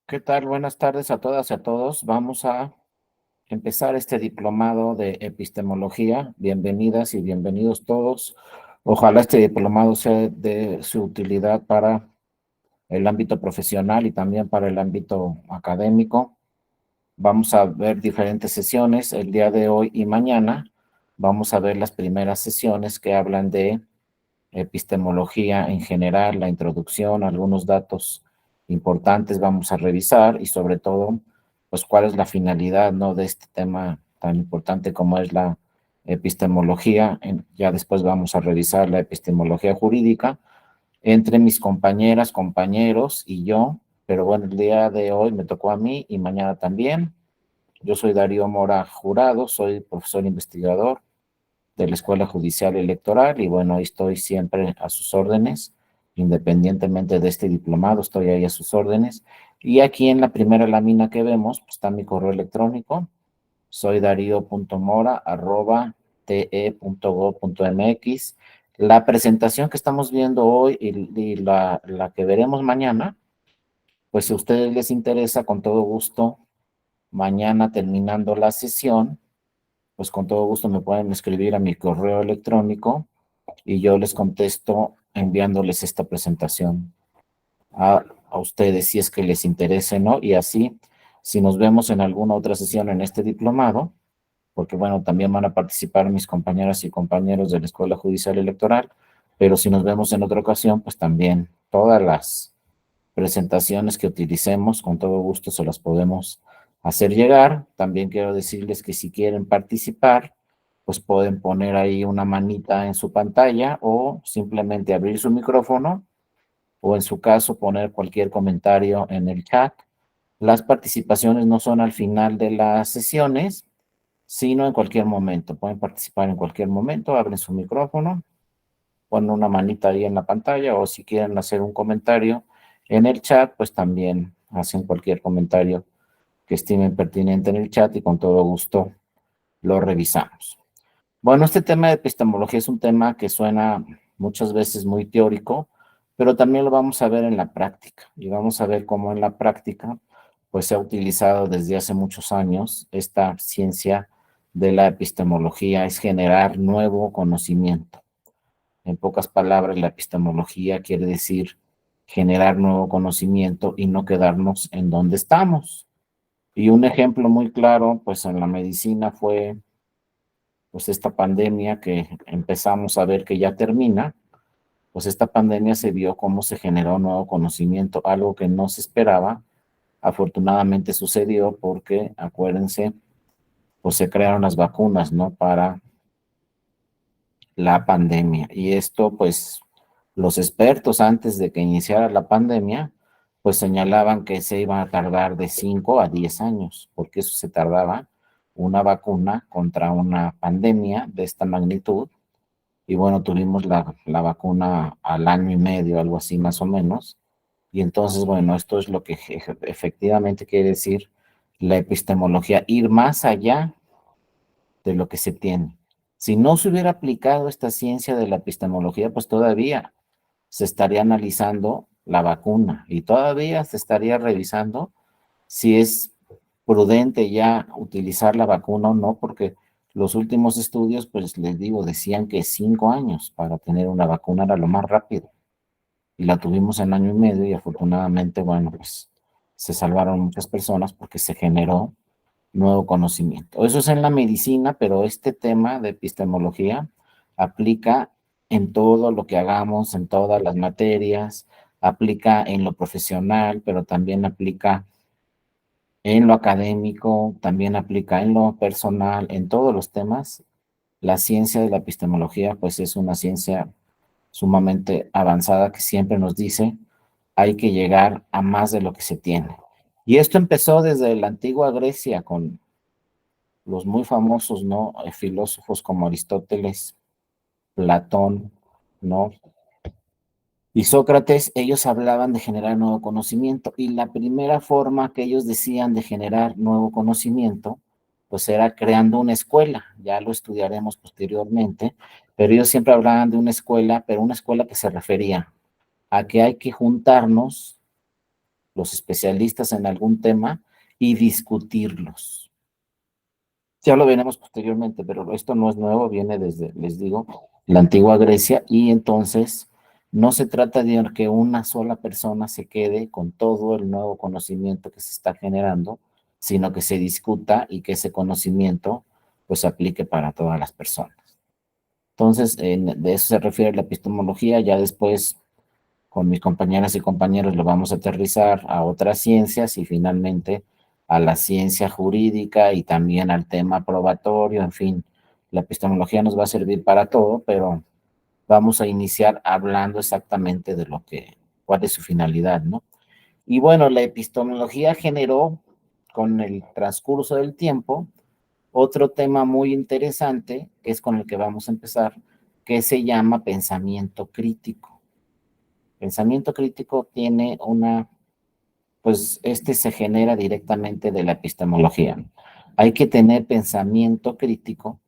¿Qué tal? Buenas tardes a todas y a todos. Vamos a empezar este diplomado de epistemología. Bienvenidas y bienvenidos todos. Ojalá este diplomado sea de su utilidad para el ámbito profesional y también para el ámbito académico. Vamos a ver diferentes sesiones el día de hoy y mañana. Vamos a ver las primeras sesiones que hablan de epistemología en general, la introducción, algunos datos importantes vamos a revisar y sobre todo, pues cuál es la finalidad, ¿no?, de este tema tan importante como es la epistemología. Ya después vamos a revisar la epistemología jurídica entre mis compañeras, compañeros y yo, pero bueno, el día de hoy me tocó a mí y mañana también. Yo soy Darío Mora Jurado, soy profesor investigador de la Escuela Judicial Electoral y bueno, ahí estoy siempre a sus órdenes, independientemente de este diplomado, estoy ahí a sus órdenes. Y aquí en la primera lámina que vemos, pues, está mi correo electrónico, soy darío.mora@te.gov.mx. La presentación que estamos viendo hoy y la que veremos mañana, pues si a ustedes les interesa, con todo gusto, mañana terminando la sesión, pues con todo gusto me pueden escribir a mi correo electrónico y yo les contesto enviándoles esta presentación a ustedes si es que les interese, ¿no? Y así, si nos vemos en alguna otra sesión en este diplomado, porque bueno, también van a participar mis compañeras y compañeros de la Escuela Judicial Electoral, pero si nos vemos en otra ocasión, pues también todas las presentaciones que utilicemos, con todo gusto se las podemos hacer llegar. También quiero decirles que si quieren participar, pues pueden poner ahí una manita en su pantalla o simplemente abrir su micrófono o en su caso poner cualquier comentario en el chat. Las participaciones no son al final de las sesiones, sino en cualquier momento. Pueden participar en cualquier momento, abren su micrófono, ponen una manita ahí en la pantalla o si quieren hacer un comentario en el chat, pues también hacen cualquier comentario que estimen pertinente en el chat y con todo gusto lo revisamos. Bueno, este tema de epistemología es un tema que suena muchas veces muy teórico, pero también lo vamos a ver en la práctica y vamos a ver cómo en la práctica pues se ha utilizado desde hace muchos años esta ciencia de la epistemología, es generar nuevo conocimiento. En pocas palabras, la epistemología quiere decir generar nuevo conocimiento y no quedarnos en donde estamos. Y un ejemplo muy claro, pues en la medicina fue pues esta pandemia que empezamos a ver que ya termina, pues esta pandemia se vio cómo se generó nuevo conocimiento, algo que no se esperaba. Afortunadamente sucedió porque, acuérdense, pues se crearon las vacunas, ¿no? Para la pandemia. Y esto, pues, los expertos antes de que iniciara la pandemia, pues señalaban que se iba a tardar de 5 a 10 años, porque eso se tardaba una vacuna contra una pandemia de esta magnitud. Y bueno, tuvimos la vacuna al año y medio, algo así más o menos. Y entonces, bueno, esto es lo que efectivamente quiere decir la epistemología, ir más allá de lo que se tiene. Si no se hubiera aplicado esta ciencia de la epistemología, pues todavía se estaría analizando la vacuna y todavía se estaría revisando si es prudente ya utilizar la vacuna o no, porque los últimos estudios, pues les digo, decían que 5 años para tener una vacuna era lo más rápido y la tuvimos en año y medio y afortunadamente, bueno, pues se salvaron muchas personas porque se generó nuevo conocimiento. Eso es en la medicina, pero este tema de epistemología aplica en todo lo que hagamos, en todas las materias, aplica en lo profesional, pero también aplica en lo académico, también aplica en lo personal, en todos los temas. La ciencia de la epistemología, pues es una ciencia sumamente avanzada que siempre nos dice hay que llegar a más de lo que se tiene. Y esto empezó desde la antigua Grecia con los muy famosos, ¿no? Filósofos como Aristóteles, Platón, ¿no? Y Sócrates, ellos hablaban de generar nuevo conocimiento y la primera forma que ellos decían de generar nuevo conocimiento, pues era creando una escuela, ya lo estudiaremos posteriormente, pero ellos siempre hablaban de una escuela, pero una escuela que se refería a que hay que juntarnos los especialistas en algún tema y discutirlos. Ya lo veremos posteriormente, pero esto no es nuevo, viene desde, les digo, la antigua Grecia, y entonces no se trata de que una sola persona se quede con todo el nuevo conocimiento que se está generando, sino que se discuta y que ese conocimiento pues se aplique para todas las personas. Entonces, de eso se refiere la epistemología. Ya después, con mis compañeras y compañeros, lo vamos a aterrizar a otras ciencias y finalmente a la ciencia jurídica y también al tema probatorio. En fin, la epistemología nos va a servir para todo, pero vamos a iniciar hablando exactamente de cuál es su finalidad, ¿no? Y bueno, la epistemología generó con el transcurso del tiempo otro tema muy interesante, que es con el que vamos a empezar, que se llama pensamiento crítico. Pensamiento crítico tiene pues se genera directamente de la epistemología. Hay que tener pensamiento crítico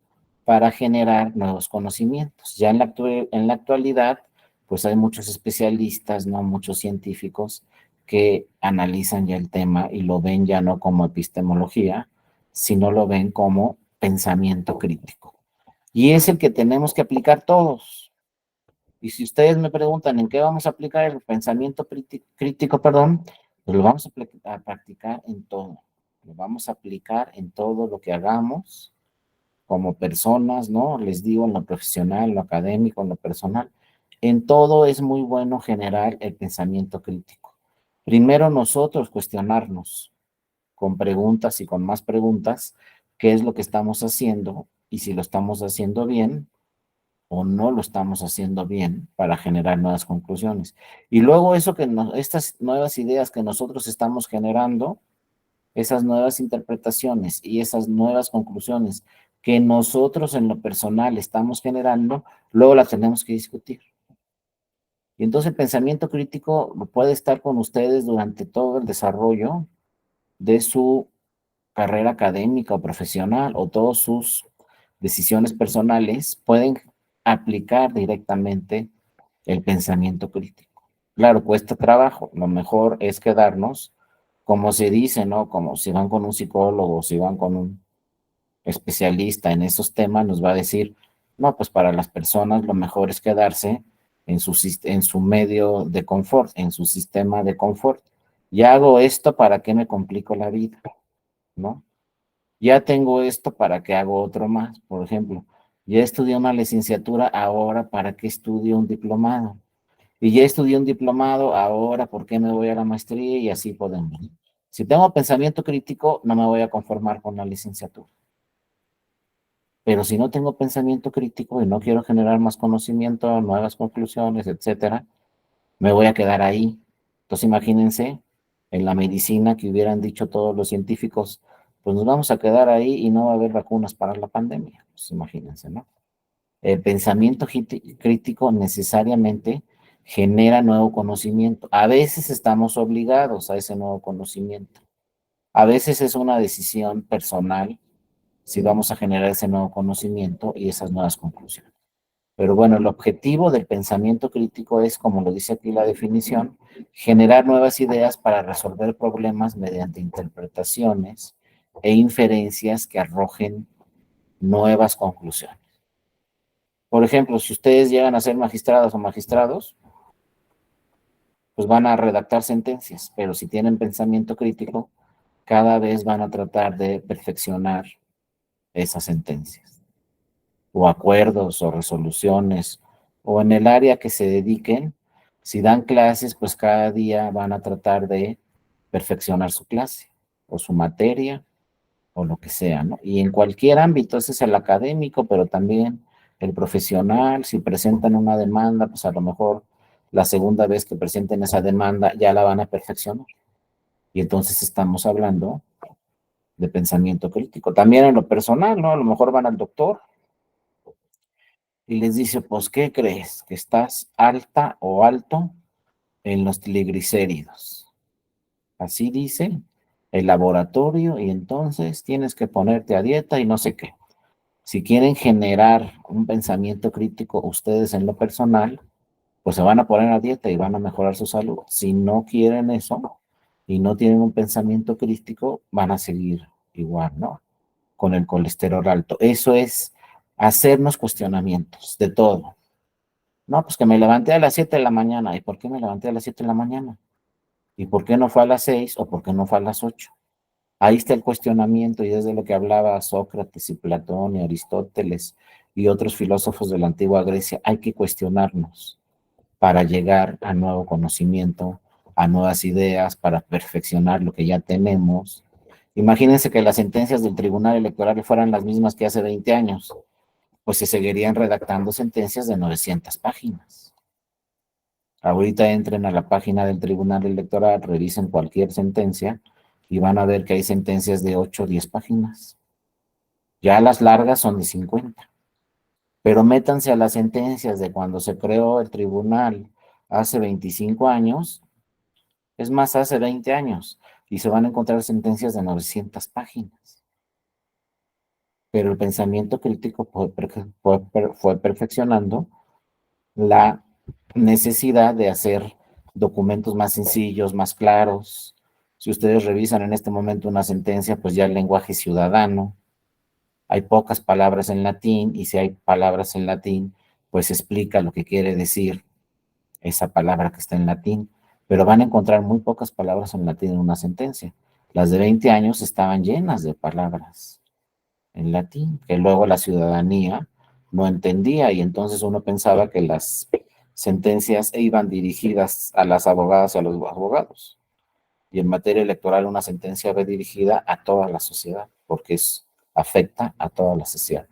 para generar nuevos conocimientos. Ya en la actualidad, pues hay muchos especialistas, ¿no? Muchos científicos que analizan ya el tema y lo ven ya no como epistemología, sino lo ven como pensamiento crítico. Y es el que tenemos que aplicar todos. Y si ustedes me preguntan en qué vamos a aplicar el pensamiento crítico, perdón, pues lo vamos a practicar en todo. Lo vamos a aplicar en todo lo que hagamos como personas, ¿no? Les digo, en lo profesional, en lo académico, en lo personal. En todo es muy bueno generar el pensamiento crítico. Primero nosotros cuestionarnos con preguntas y con más preguntas, qué es lo que estamos haciendo y si lo estamos haciendo bien o no lo estamos haciendo bien para generar nuevas conclusiones. Y luego estas nuevas ideas que nosotros estamos generando, esas nuevas interpretaciones y esas nuevas conclusiones que nosotros en lo personal estamos generando, luego las tenemos que discutir. Y entonces el pensamiento crítico puede estar con ustedes durante todo el desarrollo de su carrera académica o profesional o todas sus decisiones personales, pueden aplicar directamente el pensamiento crítico. Claro, cuesta trabajo. Lo mejor es quedarnos, como se dice, ¿no? Como si van con un psicólogo, si van con un especialista en esos temas, nos va a decir, no, pues para las personas lo mejor es quedarse en su medio de confort, en su sistema de confort. Ya hago esto, ¿para qué me complico la vida? ¿No? Ya tengo esto, ¿para qué hago otro más? Por ejemplo, ya estudié una licenciatura, ahora ¿para qué estudio un diplomado? Y ya estudié un diplomado, ahora ¿por qué me voy a la maestría? Y así podemos. Si tengo pensamiento crítico, no me voy a conformar con la licenciatura. Pero si no tengo pensamiento crítico y no quiero generar más conocimiento, nuevas conclusiones, etcétera, me voy a quedar ahí. Entonces imagínense en la medicina que hubieran dicho todos los científicos, pues nos vamos a quedar ahí y no va a haber vacunas para la pandemia. Pues imagínense, ¿no? El pensamiento crítico necesariamente genera nuevo conocimiento. A veces estamos obligados a ese nuevo conocimiento. A veces es una decisión personal si vamos a generar ese nuevo conocimiento y esas nuevas conclusiones. Pero bueno, el objetivo del pensamiento crítico es, como lo dice aquí la definición, generar nuevas ideas para resolver problemas mediante interpretaciones e inferencias que arrojen nuevas conclusiones. Por ejemplo, si ustedes llegan a ser magistradas o magistrados, pues van a redactar sentencias, pero si tienen pensamiento crítico, cada vez van a tratar de perfeccionar esas sentencias, o acuerdos, o resoluciones, o en el área que se dediquen. Si dan clases, pues cada día van a tratar de perfeccionar su clase, o su materia, o lo que sea, ¿no? Y en cualquier ámbito, ese es el académico, pero también el profesional, si presentan una demanda, pues a lo mejor la segunda vez que presenten esa demanda ya la van a perfeccionar. Y entonces estamos hablando de pensamiento crítico. También en lo personal, ¿no? A lo mejor van al doctor y les dice, pues, ¿qué crees? Que estás alta o alto en los triglicéridos. Así dice el laboratorio y entonces tienes que ponerte a dieta y no sé qué. Si quieren generar un pensamiento crítico ustedes en lo personal, pues se van a poner a dieta y van a mejorar su salud. Si no quieren eso, y no tienen un pensamiento crítico, van a seguir igual, ¿no? Con el colesterol alto. Eso es hacernos cuestionamientos de todo. No, pues que me levanté a las 7 de la mañana. ¿Y por qué me levanté a las 7 de la mañana? ¿Y por qué no fue a las 6 o por qué no fue a las 8? Ahí está el cuestionamiento y es de lo que hablaba Sócrates y Platón y Aristóteles y otros filósofos de la antigua Grecia. Hay que cuestionarnos para llegar a nuevo conocimiento, a nuevas ideas, para perfeccionar lo que ya tenemos. Imagínense que las sentencias del Tribunal Electoral fueran las mismas que hace 20 años, pues se seguirían redactando sentencias de 900 páginas. Ahorita entren a la página del Tribunal Electoral, revisen cualquier sentencia y van a ver que hay sentencias de 8 o 10 páginas. Ya las largas son de 50. Pero métanse a las sentencias de cuando se creó el tribunal hace 25 años, es más, hace 20 años, y se van a encontrar sentencias de 900 páginas. Pero el pensamiento crítico fue perfeccionando la necesidad de hacer documentos más sencillos, más claros. Si ustedes revisan en este momento una sentencia, pues ya el lenguaje ciudadano, hay pocas palabras en latín y si hay palabras en latín, pues explica lo que quiere decir esa palabra que está en latín, pero van a encontrar muy pocas palabras en latín en una sentencia. Las de 20 años estaban llenas de palabras en latín, que luego la ciudadanía no entendía y entonces uno pensaba que las sentencias iban dirigidas a las abogadas y a los abogados. Y en materia electoral una sentencia va dirigida a toda la sociedad, porque afecta a toda la sociedad.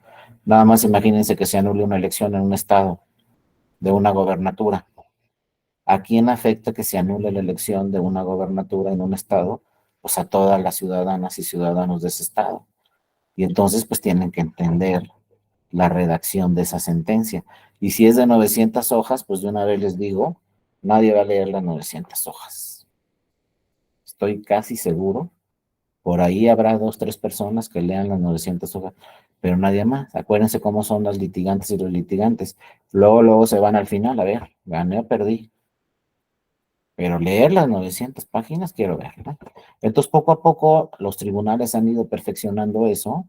Nada más imagínense que se anule una elección en un estado de una gobernatura. ¿A quién afecta que se anule la elección de una gobernatura en un estado? Pues a todas las ciudadanas y ciudadanos de ese estado. Y entonces pues tienen que entender la redacción de esa sentencia. Y si es de 900 hojas, pues de una vez les digo, nadie va a leer las 900 hojas. Estoy casi seguro. Por ahí habrá 2, 3 personas que lean las 900 hojas, pero nadie más. Acuérdense cómo son las litigantes y los litigantes. Luego se van al final, a ver, gané o perdí. Pero leer las 900 páginas quiero ver, ¿no? Entonces, poco a poco, los tribunales han ido perfeccionando eso,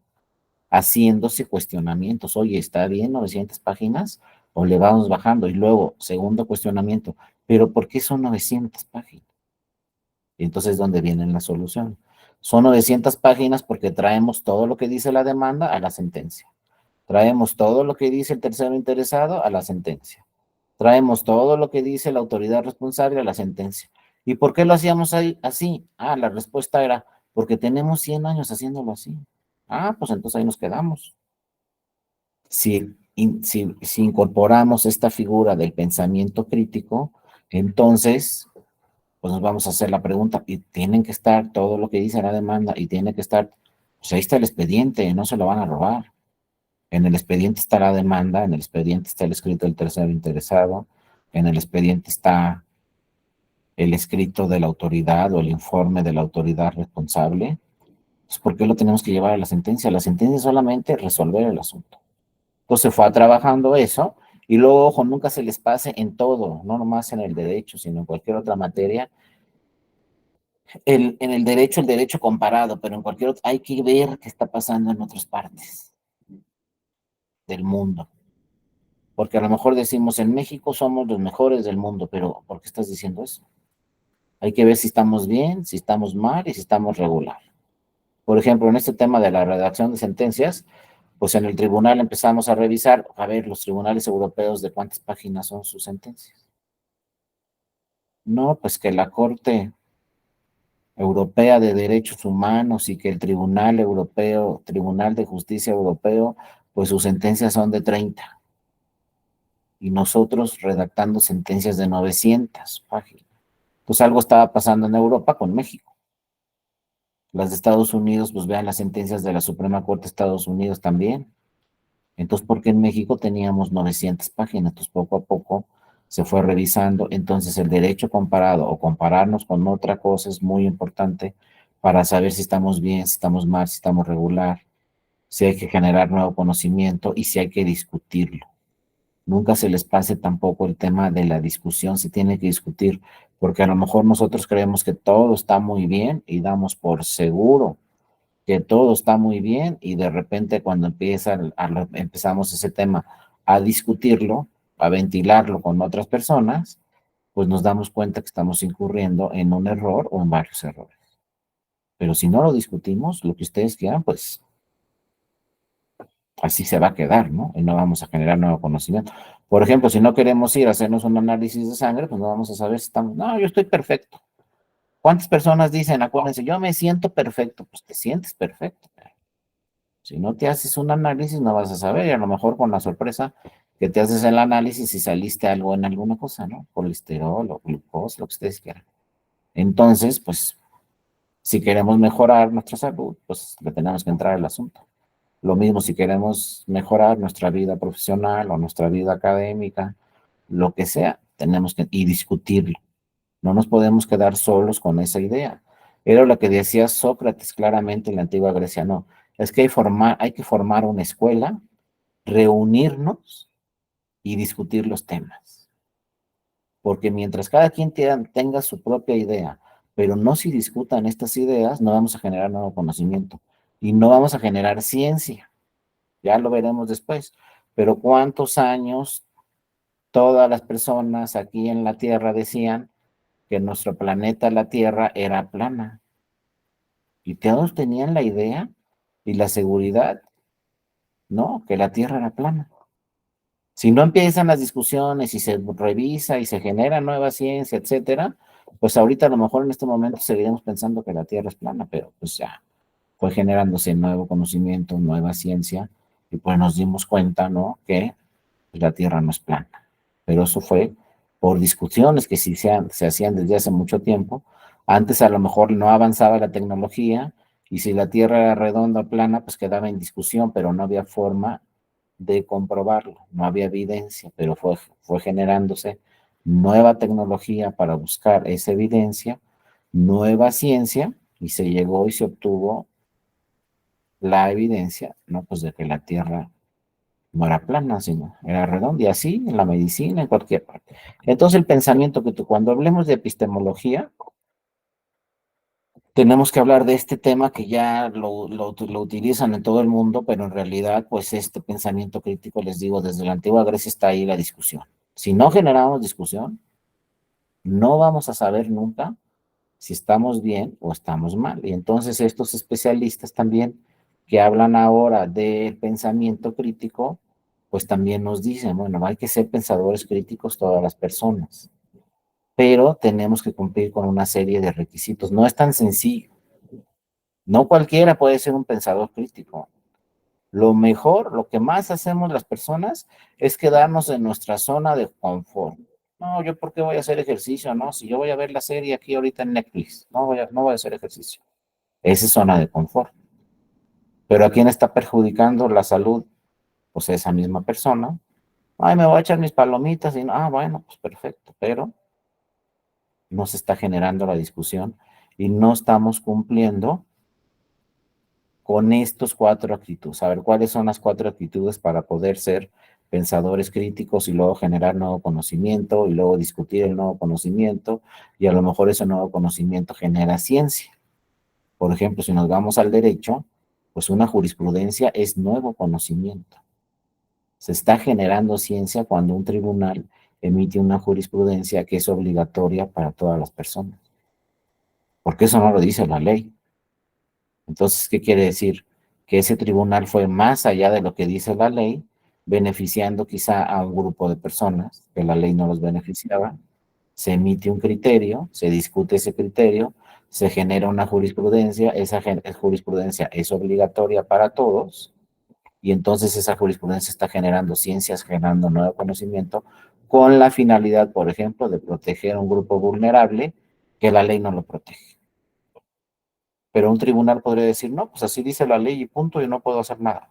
haciéndose cuestionamientos. Oye, ¿está bien 900 páginas? ¿O le vamos bajando? Y luego, segundo cuestionamiento, ¿pero por qué son 900 páginas? Y entonces, ¿dónde viene la solución? Son 900 páginas porque traemos todo lo que dice la demanda a la sentencia. Traemos todo lo que dice el tercero interesado a la sentencia. Traemos todo lo que dice la autoridad responsable a la sentencia. ¿Y por qué lo hacíamos ahí, así? Ah, la respuesta era, porque tenemos 100 años haciéndolo así. Ah, pues entonces ahí nos quedamos. Si incorporamos esta figura del pensamiento crítico, entonces, pues nos vamos a hacer la pregunta, y tienen que estar todo lo que dice la demanda, y tiene que estar, pues ahí está el expediente, no se lo van a robar. En el expediente está la demanda, en el expediente está el escrito del tercero interesado, en el expediente está el escrito de la autoridad o el informe de la autoridad responsable. Pues, ¿por qué lo tenemos que llevar a la sentencia? La sentencia es solamente resolver el asunto. Entonces fue trabajando eso y luego, ojo, nunca se les pase en todo, no nomás en el derecho, sino en cualquier otra materia. En el derecho comparado, pero en cualquier otro, hay que ver qué está pasando en otras partes del mundo. Porque a lo mejor decimos, en México somos los mejores del mundo, pero ¿por qué estás diciendo eso? Hay que ver si estamos bien, si estamos mal y si estamos regular. Por ejemplo, en este tema de la redacción de sentencias, pues en el tribunal empezamos a revisar, a ver, los tribunales europeos, de cuántas páginas son sus sentencias. No, pues que la Corte Europea de Derechos Humanos y que el Tribunal Europeo, Tribunal de Justicia Europeo, pues sus sentencias son de 30. Y nosotros redactando sentencias de 900 páginas. Pues algo estaba pasando en Europa con México. Las de Estados Unidos, pues vean las sentencias de la Suprema Corte de Estados Unidos también. Entonces, porque en México teníamos 900 páginas, entonces poco a poco se fue revisando. Entonces, el derecho comparado o compararnos con otra cosa es muy importante para saber si estamos bien, si estamos mal, si estamos regular, si hay que generar nuevo conocimiento y si hay que discutirlo. Nunca se les pase tampoco el tema de la discusión, se tiene que discutir porque a lo mejor nosotros creemos que todo está muy bien y damos por seguro que todo está muy bien y de repente cuando empezamos ese tema a discutirlo, a ventilarlo con otras personas, pues nos damos cuenta que estamos incurriendo en un error o en varios errores. Pero si no lo discutimos, lo que ustedes quieran, pues así se va a quedar, ¿no? Y no vamos a generar nuevo conocimiento. Por ejemplo, si no queremos ir a hacernos un análisis de sangre, pues no vamos a saber si estamos, no, yo estoy perfecto. ¿Cuántas personas dicen, acuérdense, yo me siento perfecto? Pues te sientes perfecto. Si no te haces un análisis, no vas a saber, y a lo mejor con la sorpresa que te haces el análisis y saliste algo en alguna cosa, ¿no? Colesterol o glucosa, lo que ustedes quieran. Entonces, pues, si queremos mejorar nuestra salud, pues le tenemos que entrar al asunto. Lo mismo si queremos mejorar nuestra vida profesional o nuestra vida académica, lo que sea, tenemos que y discutirlo. No nos podemos quedar solos con esa idea. Era lo que decía Sócrates claramente en la antigua Grecia, no, es que hay que formar una escuela, reunirnos y discutir los temas. Porque mientras cada quien tenga su propia idea, pero no se discutan estas ideas, no vamos a generar nuevo conocimiento y no vamos a generar ciencia. Ya lo veremos después. Pero ¿cuántos años todas las personas aquí en la Tierra decían que nuestro planeta, la Tierra, era plana? Y todos tenían la idea y la seguridad, ¿no? Que la Tierra era plana. Si no empiezan las discusiones y se revisa y se genera nueva ciencia, etcétera, pues ahorita a lo mejor en este momento seguiremos pensando que la Tierra es plana, pero pues ya fue generándose nuevo conocimiento, nueva ciencia, y pues nos dimos cuenta, ¿no? Que la Tierra no es plana. Pero eso fue por discusiones que se hacían desde hace mucho tiempo. Antes a lo mejor no avanzaba la tecnología y si la Tierra era redonda o plana, pues quedaba en discusión, pero no había forma de comprobarlo, no había evidencia, pero fue generándose nueva tecnología para buscar esa evidencia, nueva ciencia, y se llegó y se obtuvo la evidencia, ¿no? Pues de que la Tierra no era plana, sino era redonda, y así en la medicina, en cualquier parte. Entonces el pensamiento cuando hablemos de epistemología, tenemos que hablar de este tema que ya lo utilizan en todo el mundo, pero en realidad, pues este pensamiento crítico, les digo, desde la antigua Grecia está ahí la discusión. Si no generamos discusión, no vamos a saber nunca si estamos bien o estamos mal. Y entonces estos especialistas también que hablan ahora del pensamiento crítico, pues también nos dicen, bueno, hay que ser pensadores críticos todas las personas, pero tenemos que cumplir con una serie de requisitos. No es tan sencillo. No cualquiera puede ser un pensador crítico. Lo mejor, lo que más hacemos las personas es quedarnos en nuestra zona de confort. No, yo por qué voy a hacer ejercicio, no, si yo voy a ver la serie aquí ahorita en Netflix, no voy a hacer ejercicio. Esa es zona de confort. Pero ¿a quién está perjudicando la salud? Pues esa misma persona. Ay, me voy a echar mis palomitas y no, bueno, pues perfecto, pero no se está generando la discusión y no estamos cumpliendo con estos cuatro actitudes. A ver, ¿cuáles son las cuatro actitudes para poder ser pensadores críticos y luego generar nuevo conocimiento y luego discutir el nuevo conocimiento y a lo mejor ese nuevo conocimiento genera ciencia? Por ejemplo, si nos vamos al derecho, pues una jurisprudencia es nuevo conocimiento. Se está generando ciencia cuando un tribunal emite una jurisprudencia que es obligatoria para todas las personas, porque eso no lo dice la ley. Entonces, ¿qué quiere decir? Que ese tribunal fue más allá de lo que dice la ley, beneficiando quizá a un grupo de personas que la ley no los beneficiaba. Se emite un criterio, se discute ese criterio, se genera una jurisprudencia, esa jurisprudencia es obligatoria para todos, y entonces esa jurisprudencia está generando ciencias, generando nuevo conocimiento, con la finalidad, por ejemplo, de proteger a un grupo vulnerable que la ley no lo protege. Pero un tribunal podría decir, no, pues así dice la ley y punto, y no puedo hacer nada.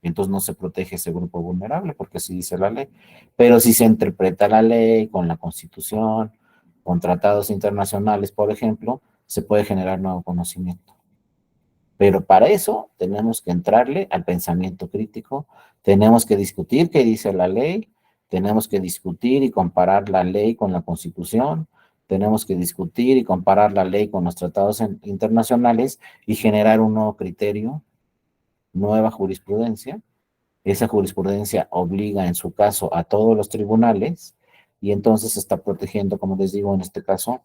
Y entonces no se protege ese grupo vulnerable porque así dice la ley. Pero si se interpreta la ley con la Constitución, con tratados internacionales, por ejemplo, se puede generar nuevo conocimiento. Pero para eso tenemos que entrarle al pensamiento crítico, tenemos que discutir qué dice la ley, tenemos que discutir y comparar la ley con la Constitución, tenemos que discutir y comparar la ley con los tratados internacionales y generar un nuevo criterio, nueva jurisprudencia. Esa jurisprudencia obliga, en su caso, a todos los tribunales y entonces se está protegiendo, como les digo, en este caso,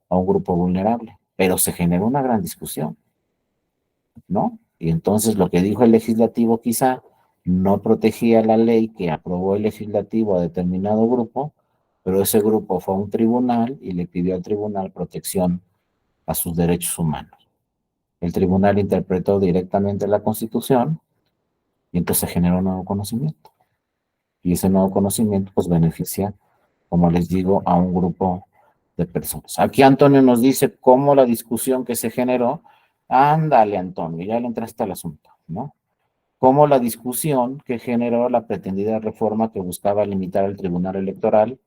a un grupo vulnerable. Pero se generó una gran discusión, ¿no? Y entonces lo que dijo el legislativo quizá no protegía la ley que aprobó el legislativo a determinado grupo, pero ese grupo fue a un tribunal y le pidió al tribunal protección a sus derechos humanos. El tribunal interpretó directamente la Constitución y entonces se generó un nuevo conocimiento. Y ese nuevo conocimiento pues beneficia, como les digo, a un grupo de personas. Aquí Antonio nos dice cómo la discusión que se generó, ándale Antonio, ya le entraste al asunto, ¿no? Cómo la discusión que generó la pretendida reforma que buscaba limitar el Tribunal Electoral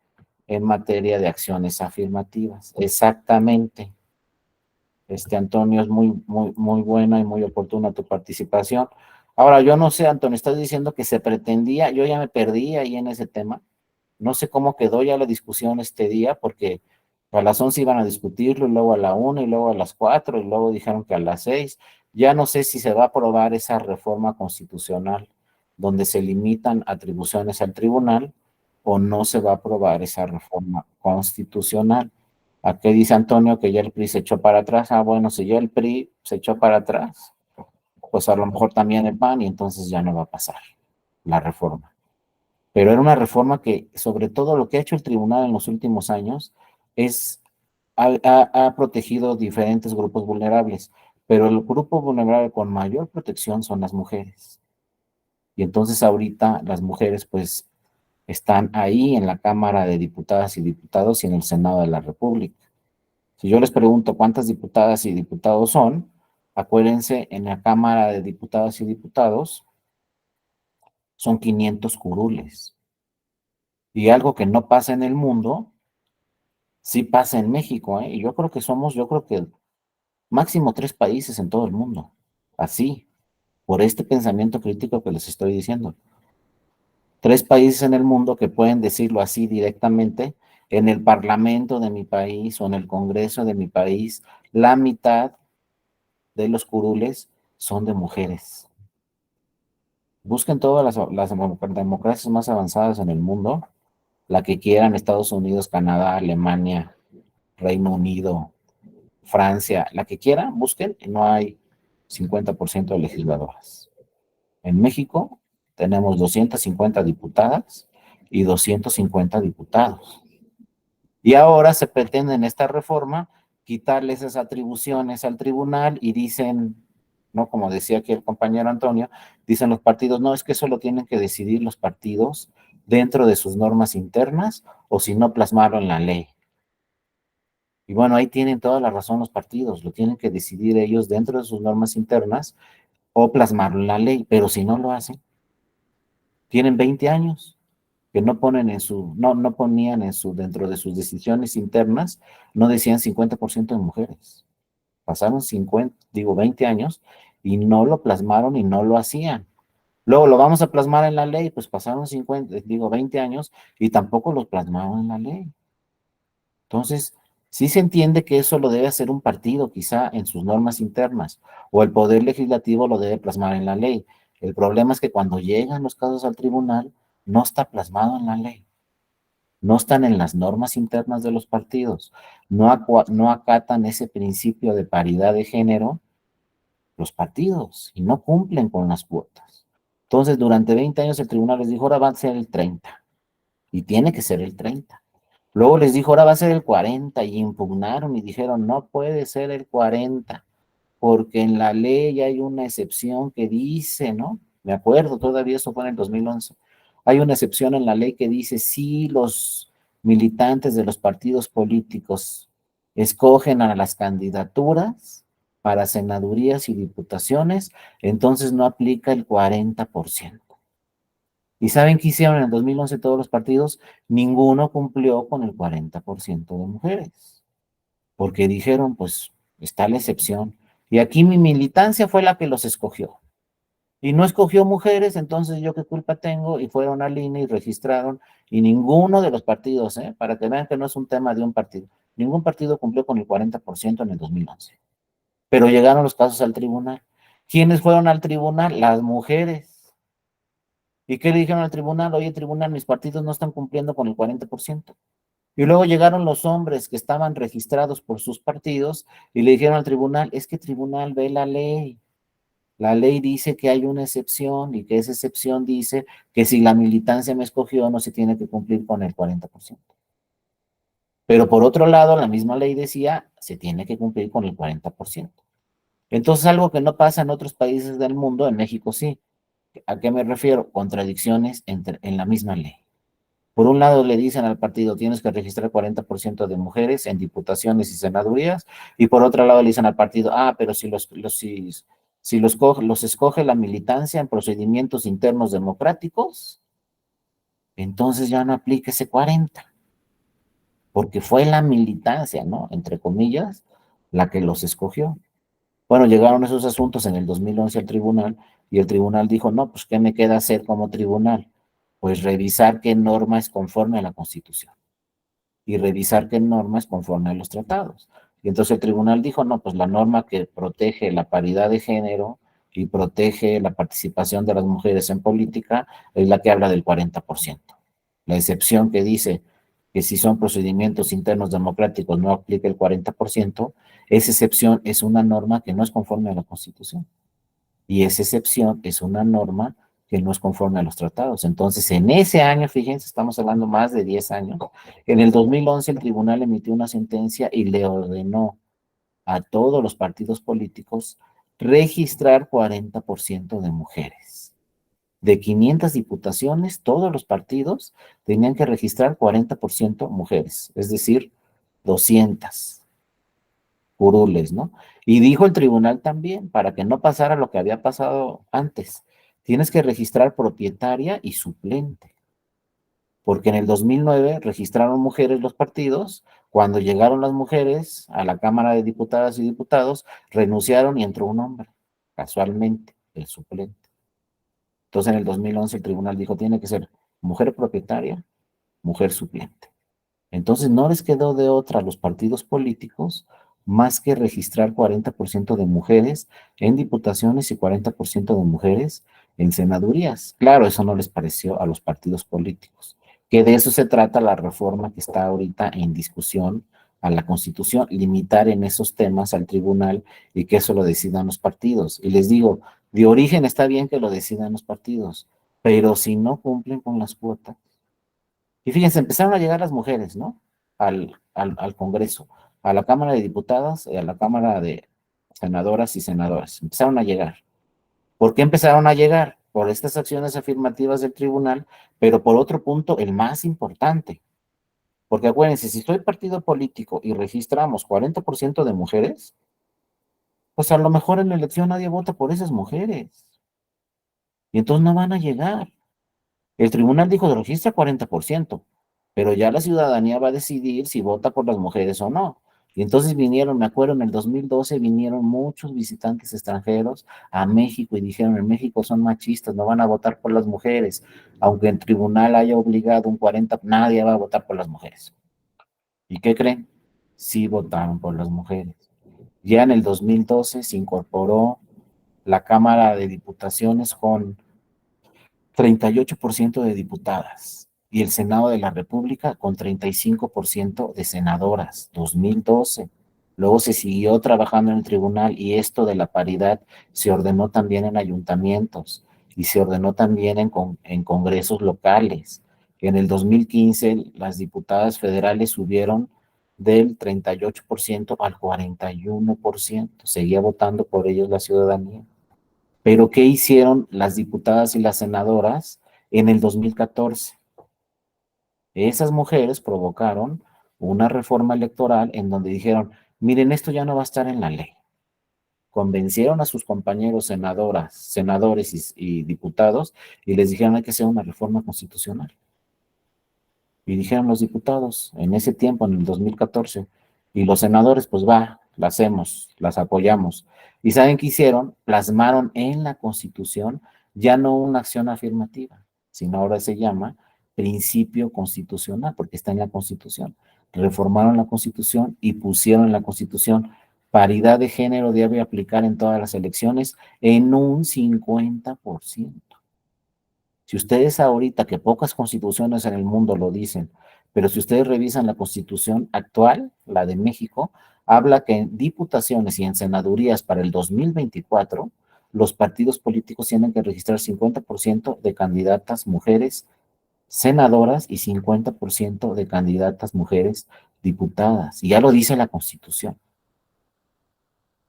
en materia de acciones afirmativas. Exactamente. Antonio, es muy buena y muy oportuna tu participación. Ahora, yo no sé, Antonio, estás diciendo que se pretendía, yo ya me perdí ahí en ese tema. No sé cómo quedó ya la discusión este día, porque a las 11 iban a discutirlo, y luego a la 1, y luego a las 4, y luego dijeron que a las 6. Ya no sé si se va a aprobar esa reforma constitucional donde se limitan atribuciones al tribunal o no se va a aprobar esa reforma constitucional. ¿A qué dice Antonio que ya el PRI se echó para atrás? Ah, bueno, si ya el PRI se echó para atrás, pues a lo mejor también el PAN y entonces ya no va a pasar la reforma. Pero era una reforma que, sobre todo lo que ha hecho el tribunal en los últimos años, es, ha protegido diferentes grupos vulnerables, pero el grupo vulnerable con mayor protección son las mujeres. Y entonces ahorita las mujeres pues están ahí en la Cámara de Diputadas y Diputados y en el Senado de la República. Si yo les pregunto cuántas diputadas y diputados son, acuérdense, en la Cámara de Diputadas y Diputados son 500 curules. Y algo que no pasa en el mundo, sí pasa en México, ¿eh? Y yo creo que máximo 3 países en todo el mundo. Así, por este pensamiento crítico que les estoy diciendo. 3 países en el mundo que pueden decirlo así directamente, en el Parlamento de mi país o en el Congreso de mi país, la mitad de los curules son de mujeres. Busquen todas las democracias más avanzadas en el mundo, la que quieran, Estados Unidos, Canadá, Alemania, Reino Unido, Francia, la que quieran, busquen, y no hay 50% de legisladoras. En México tenemos 250 diputadas y 250 diputados. Y ahora se pretende en esta reforma quitarle esas atribuciones al tribunal y dicen, no, como decía aquí el compañero Antonio, dicen los partidos, no, es que eso lo tienen que decidir los partidos dentro de sus normas internas o si no plasmarlo en la ley. Y bueno, ahí tienen toda la razón los partidos, lo tienen que decidir ellos dentro de sus normas internas o plasmarlo en la ley, pero si no lo hacen, tienen 20 años que no ponen no ponían dentro de sus decisiones internas, no decían 50% de mujeres. Pasaron 20 años y no lo plasmaron y no lo hacían. Luego lo vamos a plasmar en la ley, pues pasaron 20 años y tampoco lo plasmaron en la ley. Entonces, sí se entiende que eso lo debe hacer un partido, quizá en sus normas internas, o el Poder Legislativo lo debe plasmar en la ley. El problema es que cuando llegan los casos al tribunal, no está plasmado en la ley, no están en las normas internas de los partidos, no acatan ese principio de paridad de género los partidos y no cumplen con las cuotas. Entonces, durante 20 años el tribunal les dijo, ahora va a ser el 30 y tiene que ser el 30. Luego les dijo, ahora va a ser el 40 y impugnaron y dijeron, no puede ser el 40 porque en la ley hay una excepción que dice, ¿no? Me acuerdo, todavía eso fue en el 2011. Hay una excepción en la ley que dice, si los militantes de los partidos políticos escogen a las candidaturas para senadurías y diputaciones, entonces no aplica el 40%. ¿Y saben qué hicieron en el 2011 todos los partidos? Ninguno cumplió con el 40% de mujeres, porque dijeron, pues está la excepción. Y aquí mi militancia fue la que los escogió. Y no escogió mujeres, entonces yo qué culpa tengo, y fueron al INE y registraron, y ninguno de los partidos, para que vean que no es un tema de un partido, Ningún partido cumplió con el 40% en el 2011. Pero llegaron los casos al tribunal. ¿Quiénes fueron al tribunal? Las mujeres. ¿Y qué le dijeron al tribunal? Oye, tribunal, mis partidos no están cumpliendo con el 40%. Y luego llegaron los hombres que estaban registrados por sus partidos y le dijeron al tribunal, es que tribunal ve la ley. La ley dice que hay una excepción y que esa excepción dice que si la militancia me escogió no se tiene que cumplir con el 40%. Pero por otro lado, la misma ley decía, se tiene que cumplir con el 40%. Entonces, algo que no pasa en otros países del mundo, en México sí. ¿A qué me refiero? Contradicciones en la misma ley. Por un lado le dicen al partido, tienes que registrar 40% de mujeres en diputaciones y senadurías, y por otro lado le dicen al partido, pero si los escoge la militancia en procedimientos internos democráticos, entonces ya no aplica ese 40, porque fue la militancia, ¿no? Entre comillas, la que los escogió. Bueno, llegaron esos asuntos en el 2011 al tribunal y el tribunal dijo, no, pues ¿qué me queda hacer como tribunal? Pues revisar qué norma es conforme a la Constitución y revisar qué norma es conforme a los tratados. Y entonces el tribunal dijo, no, pues la norma que protege la paridad de género y protege la participación de las mujeres en política es la que habla del 40%. La excepción que dice que si son procedimientos internos democráticos no aplica el 40%, esa excepción es una norma que no es conforme a la Constitución. Y esa excepción es una norma que no es conforme a los tratados. Entonces, en ese año, fíjense, estamos hablando más de 10 años, en el 2011 el tribunal emitió una sentencia y le ordenó a todos los partidos políticos registrar 40% de mujeres. De 500 diputaciones, todos los partidos tenían que registrar 40% mujeres, es decir, 200 curules, ¿no? Y dijo el tribunal también, para que no pasara lo que había pasado antes, tienes que registrar propietaria y suplente, porque en el 2009 registraron mujeres los partidos, cuando llegaron las mujeres a la Cámara de Diputadas y Diputados, renunciaron y entró un hombre, casualmente, el suplente. Entonces en el 2011 el tribunal dijo, tiene que ser mujer propietaria, mujer suplente. Entonces no les quedó de otra a los partidos políticos más que registrar 40% de mujeres en diputaciones y 40% de mujeres en senadurías. Claro, eso no les pareció a los partidos políticos, que de eso se trata la reforma que está ahorita en discusión a la Constitución, limitar en esos temas al tribunal y que eso lo decidan los partidos. Y les digo, de origen está bien que lo decidan los partidos, pero si no cumplen con las cuotas, y fíjense, empezaron a llegar las mujeres, ¿no? Al Congreso, a la Cámara de Diputadas y a la Cámara de Senadoras y Senadores. Empezaron a llegar. ¿Por qué empezaron a llegar? Por estas acciones afirmativas del tribunal, pero por otro punto, el más importante. Porque acuérdense, si soy partido político y registramos 40% de mujeres, pues a lo mejor en la elección nadie vota por esas mujeres. Y entonces no van a llegar. El tribunal dijo que registra 40%, pero ya la ciudadanía va a decidir si vota por las mujeres o no. Y entonces vinieron, me acuerdo, en el 2012 vinieron muchos visitantes extranjeros a México y dijeron, en México son machistas, no van a votar por las mujeres. Aunque el tribunal haya obligado un 40, nadie va a votar por las mujeres. ¿Y qué creen? Sí votaron por las mujeres. Ya en el 2012 se incorporó la Cámara de Diputaciones con 38% de diputadas y el Senado de la República con 35% de senadoras, 2012. Luego se siguió trabajando en el tribunal y esto de la paridad se ordenó también en ayuntamientos y se ordenó también en congresos locales. En el 2015 las diputadas federales subieron del 38% al 41%. Seguía votando por ellos la ciudadanía. Pero ¿qué hicieron las diputadas y las senadoras en el 2014? Esas mujeres provocaron una reforma electoral en donde dijeron, miren, esto ya no va a estar en la ley. Convencieron a sus compañeros senadoras, senadores y diputados y les dijeron hay que hacer una reforma constitucional. Y dijeron los diputados en ese tiempo, en el 2014, y los senadores, pues va, la hacemos, las apoyamos. ¿Y saben qué hicieron? Plasmaron en la Constitución ya no una acción afirmativa, sino ahora se llama principio constitucional, porque está en la Constitución. reformaron la Constitución y pusieron en la Constitución paridad de género debe aplicar en todas las elecciones en un 50%. Si ustedes ahorita, que pocas constituciones en el mundo lo dicen, pero si ustedes revisan la constitución actual, la de México, habla que en diputaciones y en senadurías para el 2024, los partidos políticos tienen que registrar 50% de candidatas mujeres senadoras y 50% de candidatas mujeres diputadas. Y ya lo dice la constitución.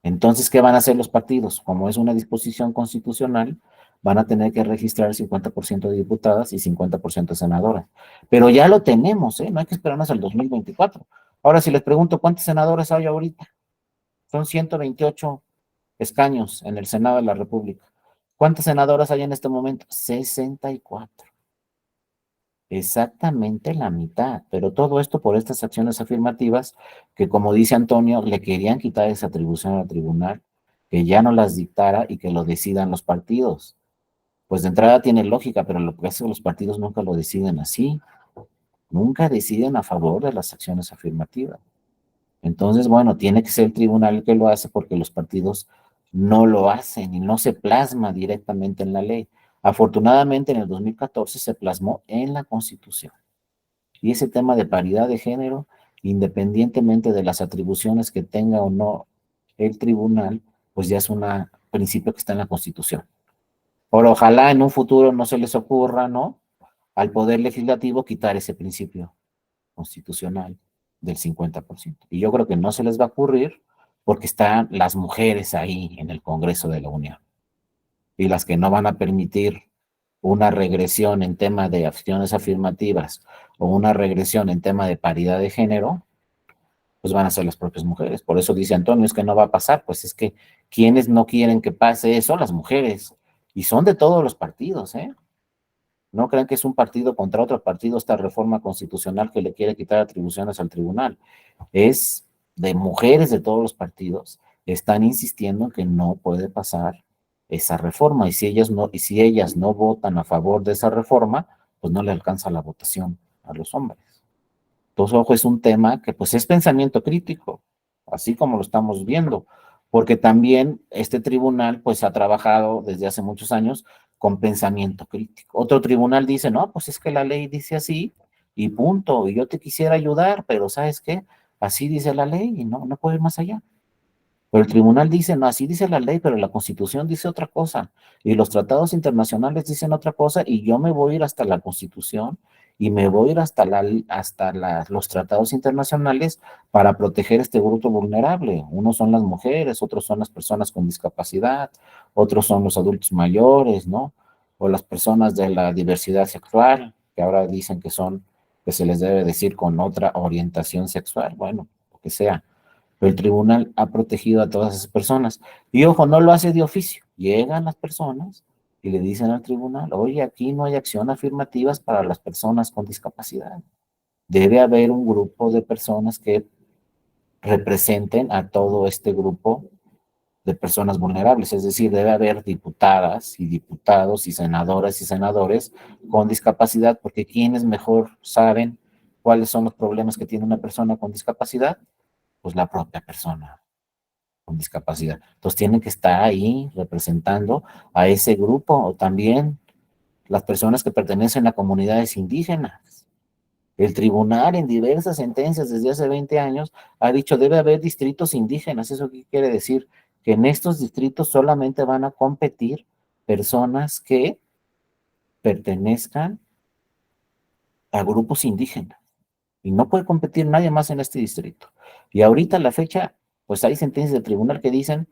Entonces, ¿qué van a hacer los partidos? Como es una disposición constitucional, van a tener que registrar el 50% de diputadas y 50% de senadoras. Pero ya lo tenemos, ¿eh? No hay que esperarnos al 2024. Ahora, si les pregunto, ¿cuántos senadores hay ahorita? Son 128 escaños en el Senado de la República. ¿Cuántas senadoras hay en este momento? 64. Exactamente la mitad, pero todo esto por estas acciones afirmativas que, como dice Antonio, le querían quitar esa atribución al tribunal, que ya no las dictara y que lo decidan los partidos. Pues de entrada tiene lógica, pero lo que hacen los partidos nunca lo deciden así, nunca deciden a favor de las acciones afirmativas. Entonces, bueno, tiene que ser el tribunal el que lo hace porque los partidos no lo hacen y no se plasma directamente en la ley. Afortunadamente, en el 2014 se plasmó en la Constitución. Y ese tema de paridad de género, independientemente de las atribuciones que tenga o no el tribunal, pues ya es un principio que está en la Constitución. Pero ojalá en un futuro no se les ocurra, ¿no? Al Poder Legislativo quitar ese principio constitucional del 50%. Y yo creo que no se les va a ocurrir porque están las mujeres ahí en el Congreso de la Unión y las que no van a permitir una regresión en tema de acciones afirmativas o una regresión en tema de paridad de género, pues van a ser las propias mujeres. Por eso dice Antonio, es que no va a pasar, pues es que quienes no quieren que pase eso, las mujeres, y son de todos los partidos, ¿eh? No crean que es un partido contra otro partido esta reforma constitucional que le quiere quitar atribuciones al tribunal. Es de mujeres de todos los partidos, están insistiendo en que no puede pasar esa reforma, y si ellas no votan a favor de esa reforma, pues no le alcanza la votación a los hombres. Entonces, ojo, es un tema que pues es pensamiento crítico, así como lo estamos viendo, porque también este tribunal pues ha trabajado desde hace muchos años con pensamiento crítico. Otro tribunal dice, no, pues es que la ley dice así y punto, y yo te quisiera ayudar, pero ¿sabes qué? Así dice la ley y no puedo ir más allá. Pero el tribunal dice, no, así dice la ley, pero la Constitución dice otra cosa, y los tratados internacionales dicen otra cosa, y yo me voy a ir hasta la Constitución, y me voy a ir hasta los tratados internacionales para proteger este grupo vulnerable. Unos son las mujeres, otros son las personas con discapacidad, otros son los adultos mayores, ¿no? O las personas de la diversidad sexual, que ahora dicen que se les debe decir con otra orientación sexual, bueno, lo que sea, pero el tribunal ha protegido a todas esas personas. Y ojo, no lo hace de oficio. Llegan las personas y le dicen al tribunal, oye, aquí no hay acción afirmativas para las personas con discapacidad. Debe haber un grupo de personas que representen a todo este grupo de personas vulnerables, es decir, debe haber diputadas y diputados y senadoras y senadores con discapacidad, porque ¿quiénes mejor saben cuáles son los problemas que tiene una persona con discapacidad? Pues la propia persona con discapacidad. Entonces tienen que estar ahí representando a ese grupo, o también las personas que pertenecen a comunidades indígenas. El tribunal en diversas sentencias desde hace 20 años ha dicho debe haber distritos indígenas. ¿Eso qué quiere decir? Que en estos distritos solamente van a competir personas que pertenezcan a grupos indígenas. Y no puede competir nadie más en este distrito. Y ahorita a la fecha, pues hay sentencias del tribunal que dicen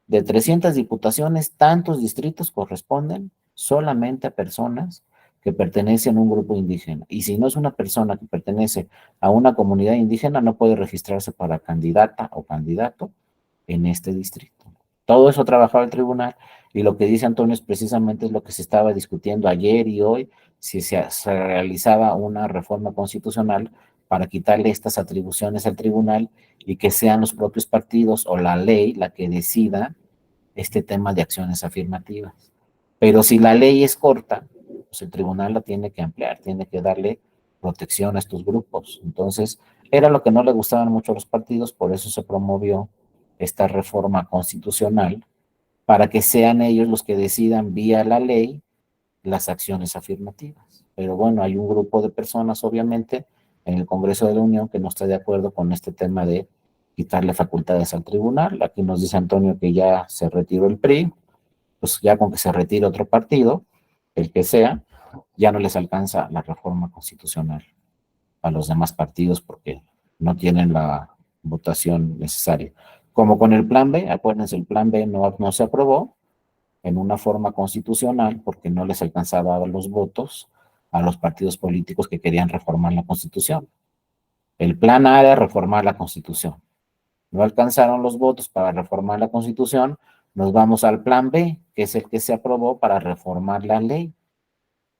de 300 diputaciones, tantos distritos corresponden solamente a personas que pertenecen a un grupo indígena. Y si no es una persona que pertenece a una comunidad indígena, no puede registrarse para candidata o candidato en este distrito. Todo eso trabajaba el tribunal, y lo que dice Antonio es precisamente lo que se estaba discutiendo ayer y hoy, si se realizaba una reforma constitucional para quitarle estas atribuciones al tribunal y que sean los propios partidos o la ley la que decida este tema de acciones afirmativas. Pero si la ley es corta, pues el tribunal la tiene que ampliar, tiene que darle protección a estos grupos. Entonces, Era lo que no le gustaban mucho a los partidos, por eso se promovió esta reforma constitucional, para que sean ellos los que decidan vía la ley las acciones afirmativas. Pero bueno, hay un grupo de personas, obviamente, en el Congreso de la Unión que no está de acuerdo con este tema de quitarle facultades al tribunal. Aquí nos dice Antonio que ya se retiró el PRI, pues ya con que se retire otro partido, el que sea, ya no les alcanza la reforma constitucional a los demás partidos porque no tienen la votación necesaria. Como con el plan B, acuérdense, el plan B no se aprobó en una forma constitucional porque no les alcanzaba los votos a los partidos políticos que querían reformar la Constitución. El plan A era reformar la Constitución. No alcanzaron los votos para reformar la Constitución, nos vamos al plan B, que es el que se aprobó para reformar la ley.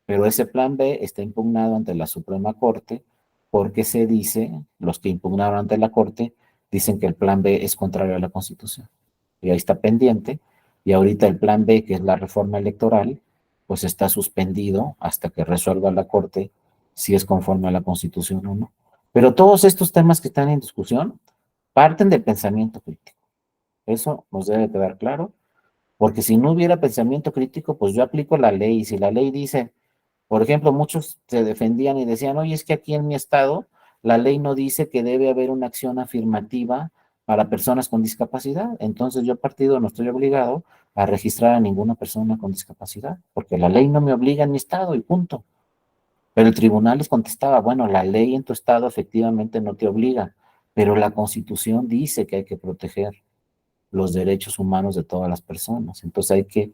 Pero ese plan B está impugnado ante la Suprema Corte porque se dice, los que impugnaron ante la Corte, dicen que el plan B es contrario a la Constitución. Y ahí está pendiente. Y ahorita el plan B, que es la reforma electoral, pues está suspendido hasta que resuelva la Corte si es conforme a la Constitución o no. Pero todos estos temas que están en discusión parten del pensamiento crítico. Eso nos debe quedar claro, porque si no hubiera pensamiento crítico, pues yo aplico la ley. Y si la ley dice, por ejemplo, muchos se defendían y decían, oye, es que aquí en mi estado la ley no dice que debe haber una acción afirmativa para personas con discapacidad. Entonces yo partido no estoy obligado a registrar a ninguna persona con discapacidad, porque la ley no me obliga en mi estado y punto. Pero el tribunal les contestaba, bueno, la ley en tu estado efectivamente no te obliga, pero la Constitución dice que hay que proteger los derechos humanos de todas las personas. Entonces hay que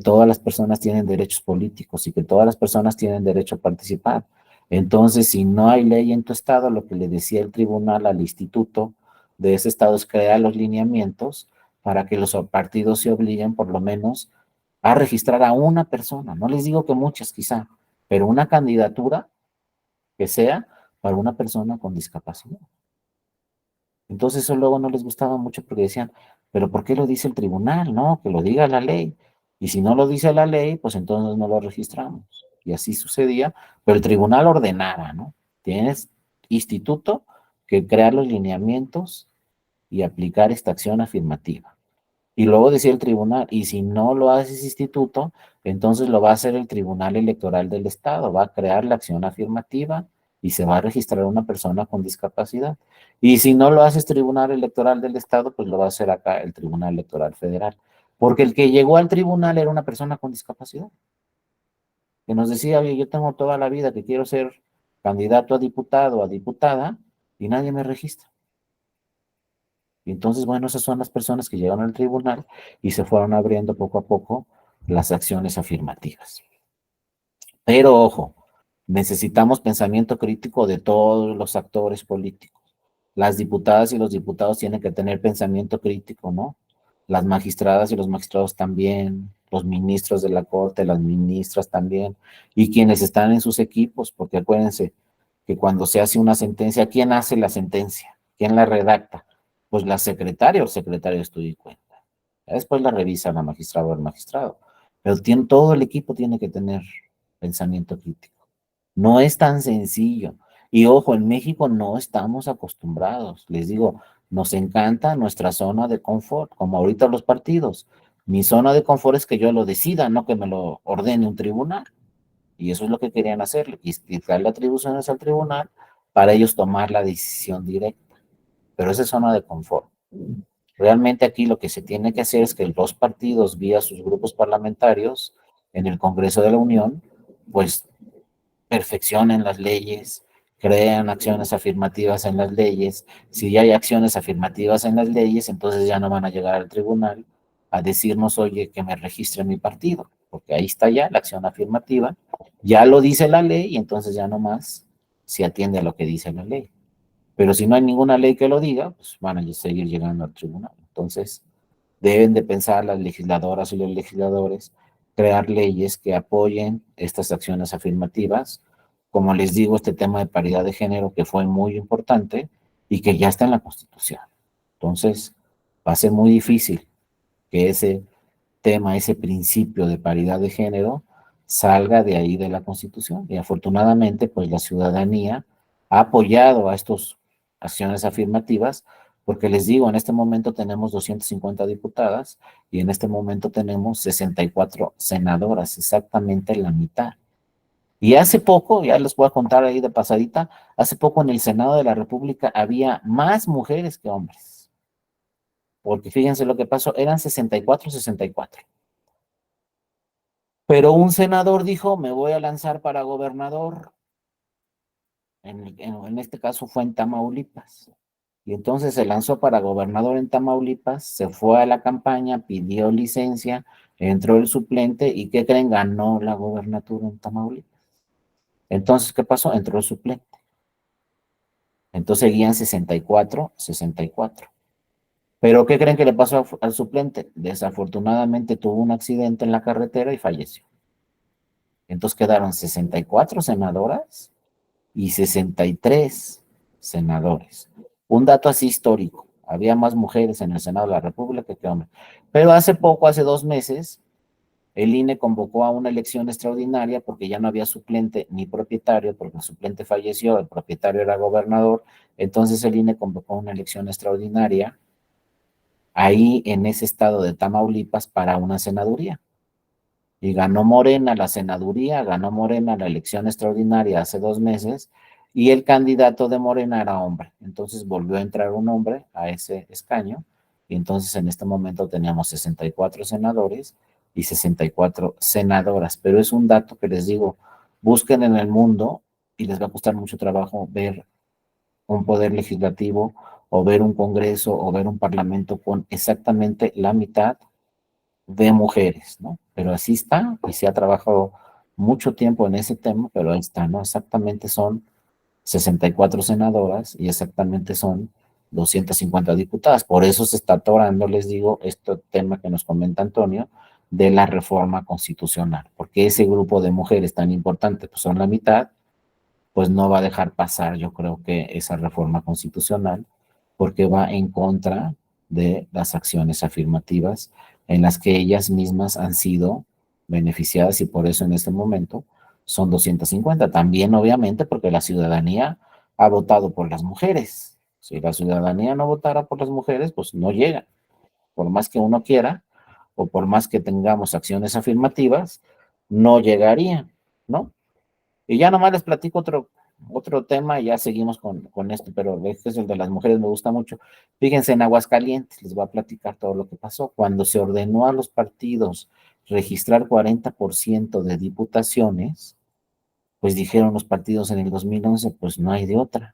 todas las personas tienen derechos políticos y que todas las personas tienen derecho a participar. Entonces, si no hay ley en tu estado, lo que le decía el tribunal al instituto de ese estado es crear los lineamientos para que los partidos se obliguen por lo menos a registrar a una persona. No les digo que muchas quizá, pero una candidatura que sea para una persona con discapacidad. Entonces eso luego no les gustaba mucho porque decían, pero ¿por qué lo dice el tribunal? No, que lo diga la ley. Y si no lo dice la ley, pues entonces no lo registramos. Y así sucedía, pero el tribunal ordenara, ¿no? Tienes instituto que crear los lineamientos y aplicar esta acción afirmativa. Y luego decía el tribunal, y si no lo hace ese instituto, entonces lo va a hacer el Tribunal Electoral del Estado, va a crear la acción afirmativa y se va a registrar una persona con discapacidad. Y si no lo hace el Tribunal Electoral del Estado, pues lo va a hacer acá el Tribunal Electoral Federal. Porque el que llegó al tribunal era una persona con discapacidad, que nos decía, oye, yo tengo toda la vida que quiero ser candidato a diputado o a diputada y nadie me registra. Y entonces, bueno, esas son las personas que llegaron al tribunal y se fueron abriendo poco a poco las acciones afirmativas. Pero ojo, necesitamos pensamiento crítico de todos los actores políticos. Las diputadas y los diputados tienen que tener pensamiento crítico, ¿no? Las magistradas y los magistrados también, los ministros de la Corte, las ministras también, y quienes están en sus equipos, porque acuérdense que cuando se hace una sentencia, ¿quién hace la sentencia? ¿Quién la redacta? Pues la secretaria o el secretario de estudio y cuenta. Después la revisa la magistrada o el magistrado. Pero todo el equipo tiene que tener pensamiento crítico. No es tan sencillo. Y ojo, en México no estamos acostumbrados. Les digo, nos encanta nuestra zona de confort, como ahorita los partidos. Mi zona de confort es que yo lo decida, no que me lo ordene un tribunal. Y eso es lo que querían hacer, quitarle atribuciones al tribunal para ellos tomar la decisión directa. Pero esa es zona de confort. Realmente aquí lo que se tiene que hacer es que los partidos, vía sus grupos parlamentarios en el Congreso de la Unión, pues perfeccionen las leyes, crean acciones afirmativas en las leyes. Si ya hay acciones afirmativas en las leyes, entonces ya no van a llegar al tribunal a decirnos, oye, que me registre mi partido, porque ahí está ya la acción afirmativa, ya lo dice la ley y entonces ya no más se atiende a lo que dice la ley. Pero si no hay ninguna ley que lo diga, pues van a seguir llegando al tribunal. Entonces, deben de pensar las legisladoras y los legisladores crear leyes que apoyen estas acciones afirmativas. Como les digo, este tema de paridad de género que fue muy importante y que ya está en la Constitución. Entonces, va a ser muy difícil que ese tema, ese principio de paridad de género salga de ahí de la Constitución. Y afortunadamente, pues la ciudadanía ha apoyado a estos acciones afirmativas, porque les digo, en este momento tenemos 250 diputadas y en este momento tenemos 64 senadoras, exactamente la mitad. Y hace poco, ya les voy a contar ahí de pasadita, hace poco en el Senado de la República había más mujeres que hombres, porque fíjense lo que pasó, eran 64, 64. Pero un senador dijo, me voy a lanzar para gobernador, en este caso fue en Tamaulipas. Y entonces se lanzó para gobernador en Tamaulipas, se fue a la campaña, pidió licencia, entró el suplente y ¿qué creen? Ganó la gobernatura en Tamaulipas. Entonces, ¿qué pasó? Entró el suplente. Entonces seguían 64, 64. Pero ¿qué creen que le pasó al suplente? Desafortunadamente tuvo un accidente en la carretera y falleció. Entonces quedaron 64 senadoras y 63 senadores. Un dato así histórico. Había más mujeres en el Senado de la República que hombres. Pero hace poco, hace 2 meses, el INE convocó a una elección extraordinaria porque ya no había suplente ni propietario, porque el suplente falleció, el propietario era gobernador. Entonces el INE convocó una elección extraordinaria ahí en ese estado de Tamaulipas para una senaduría. Y ganó Morena la senaduría, ganó Morena la elección extraordinaria hace 2 meses, y el candidato de Morena era hombre. Entonces volvió a entrar un hombre a ese escaño, y entonces en este momento teníamos 64 senadores y 64 senadoras. Pero es un dato que les digo, busquen en el mundo y les va a costar mucho trabajo ver un poder legislativo o ver un congreso o ver un parlamento con exactamente la mitad de mujeres, ¿no? Pero así está, y se ha trabajado mucho tiempo en ese tema, pero ahí está, ¿no? Exactamente son 64 senadoras y exactamente son 250 diputadas. Por eso se está atorando, les digo, este tema que nos comenta Antonio, de la reforma constitucional, porque ese grupo de mujeres tan importante, pues son la mitad, pues no va a dejar pasar, yo creo que esa reforma constitucional, porque va en contra de las acciones afirmativas en las que ellas mismas han sido beneficiadas y por eso en este momento son 250. También, obviamente, porque la ciudadanía ha votado por las mujeres. Si la ciudadanía no votara por las mujeres, pues no llega. Por más que uno quiera o por más que tengamos acciones afirmativas, no llegaría, ¿no? Y ya nomás les platico otro tema y ya seguimos con esto, pero este es el de las mujeres, me gusta mucho. Fíjense, en Aguascalientes les voy a platicar todo lo que pasó. Cuando se ordenó a los partidos registrar 40% de diputaciones, pues dijeron los partidos en el 2011, pues no hay de otra.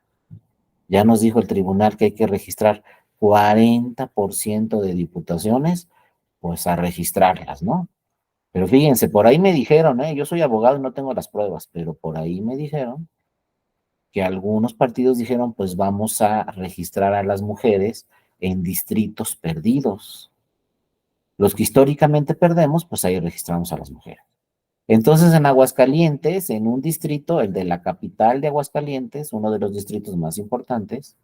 Ya nos dijo el tribunal que hay que registrar 40% de diputaciones, pues a registrarlas, ¿no? Pero fíjense, por ahí me dijeron, yo soy abogado y no tengo las pruebas, pero por ahí me dijeron que algunos partidos dijeron, pues vamos a registrar a las mujeres en distritos perdidos. Los que históricamente perdemos, pues ahí registramos a las mujeres. Entonces, en Aguascalientes, en un distrito, el de la capital de Aguascalientes, uno de los distritos más importantes,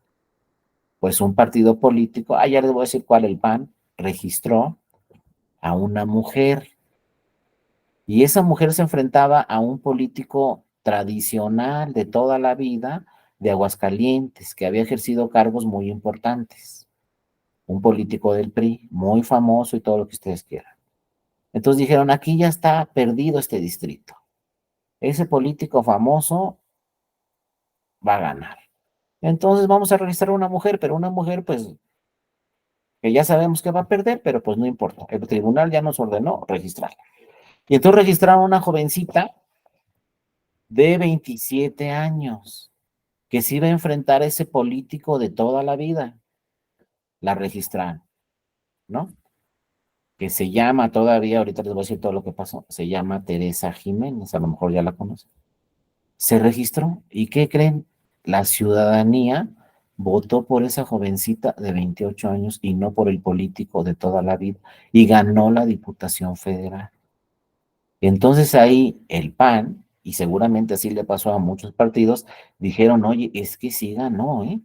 pues un partido político, ya les voy a decir cuál, el PAN, registró a una mujer. Y esa mujer se enfrentaba a un político tradicional de toda la vida de Aguascalientes, que había ejercido cargos muy importantes, un político del PRI, muy famoso y todo lo que ustedes quieran. Entonces dijeron, aquí ya está perdido este distrito. Ese político famoso va a ganar. Entonces vamos a registrar a una mujer, pero una mujer pues que ya sabemos que va a perder, pero pues no importa. El tribunal ya nos ordenó registrarla. Y entonces registraron a una jovencita de 27 años que se iba a enfrentar a ese político de toda la vida. La registraron, ¿no? Que se llama todavía, ahorita les voy a decir todo lo que pasó, se llama Teresa Jiménez, a lo mejor ya la conocen. Se registró y ¿qué creen? La ciudadanía votó por esa jovencita de 28 años y no por el político de toda la vida y ganó la Diputación Federal. Entonces ahí el PAN, y seguramente así le pasó a muchos partidos, dijeron, oye, es que sí ganó, ¿eh?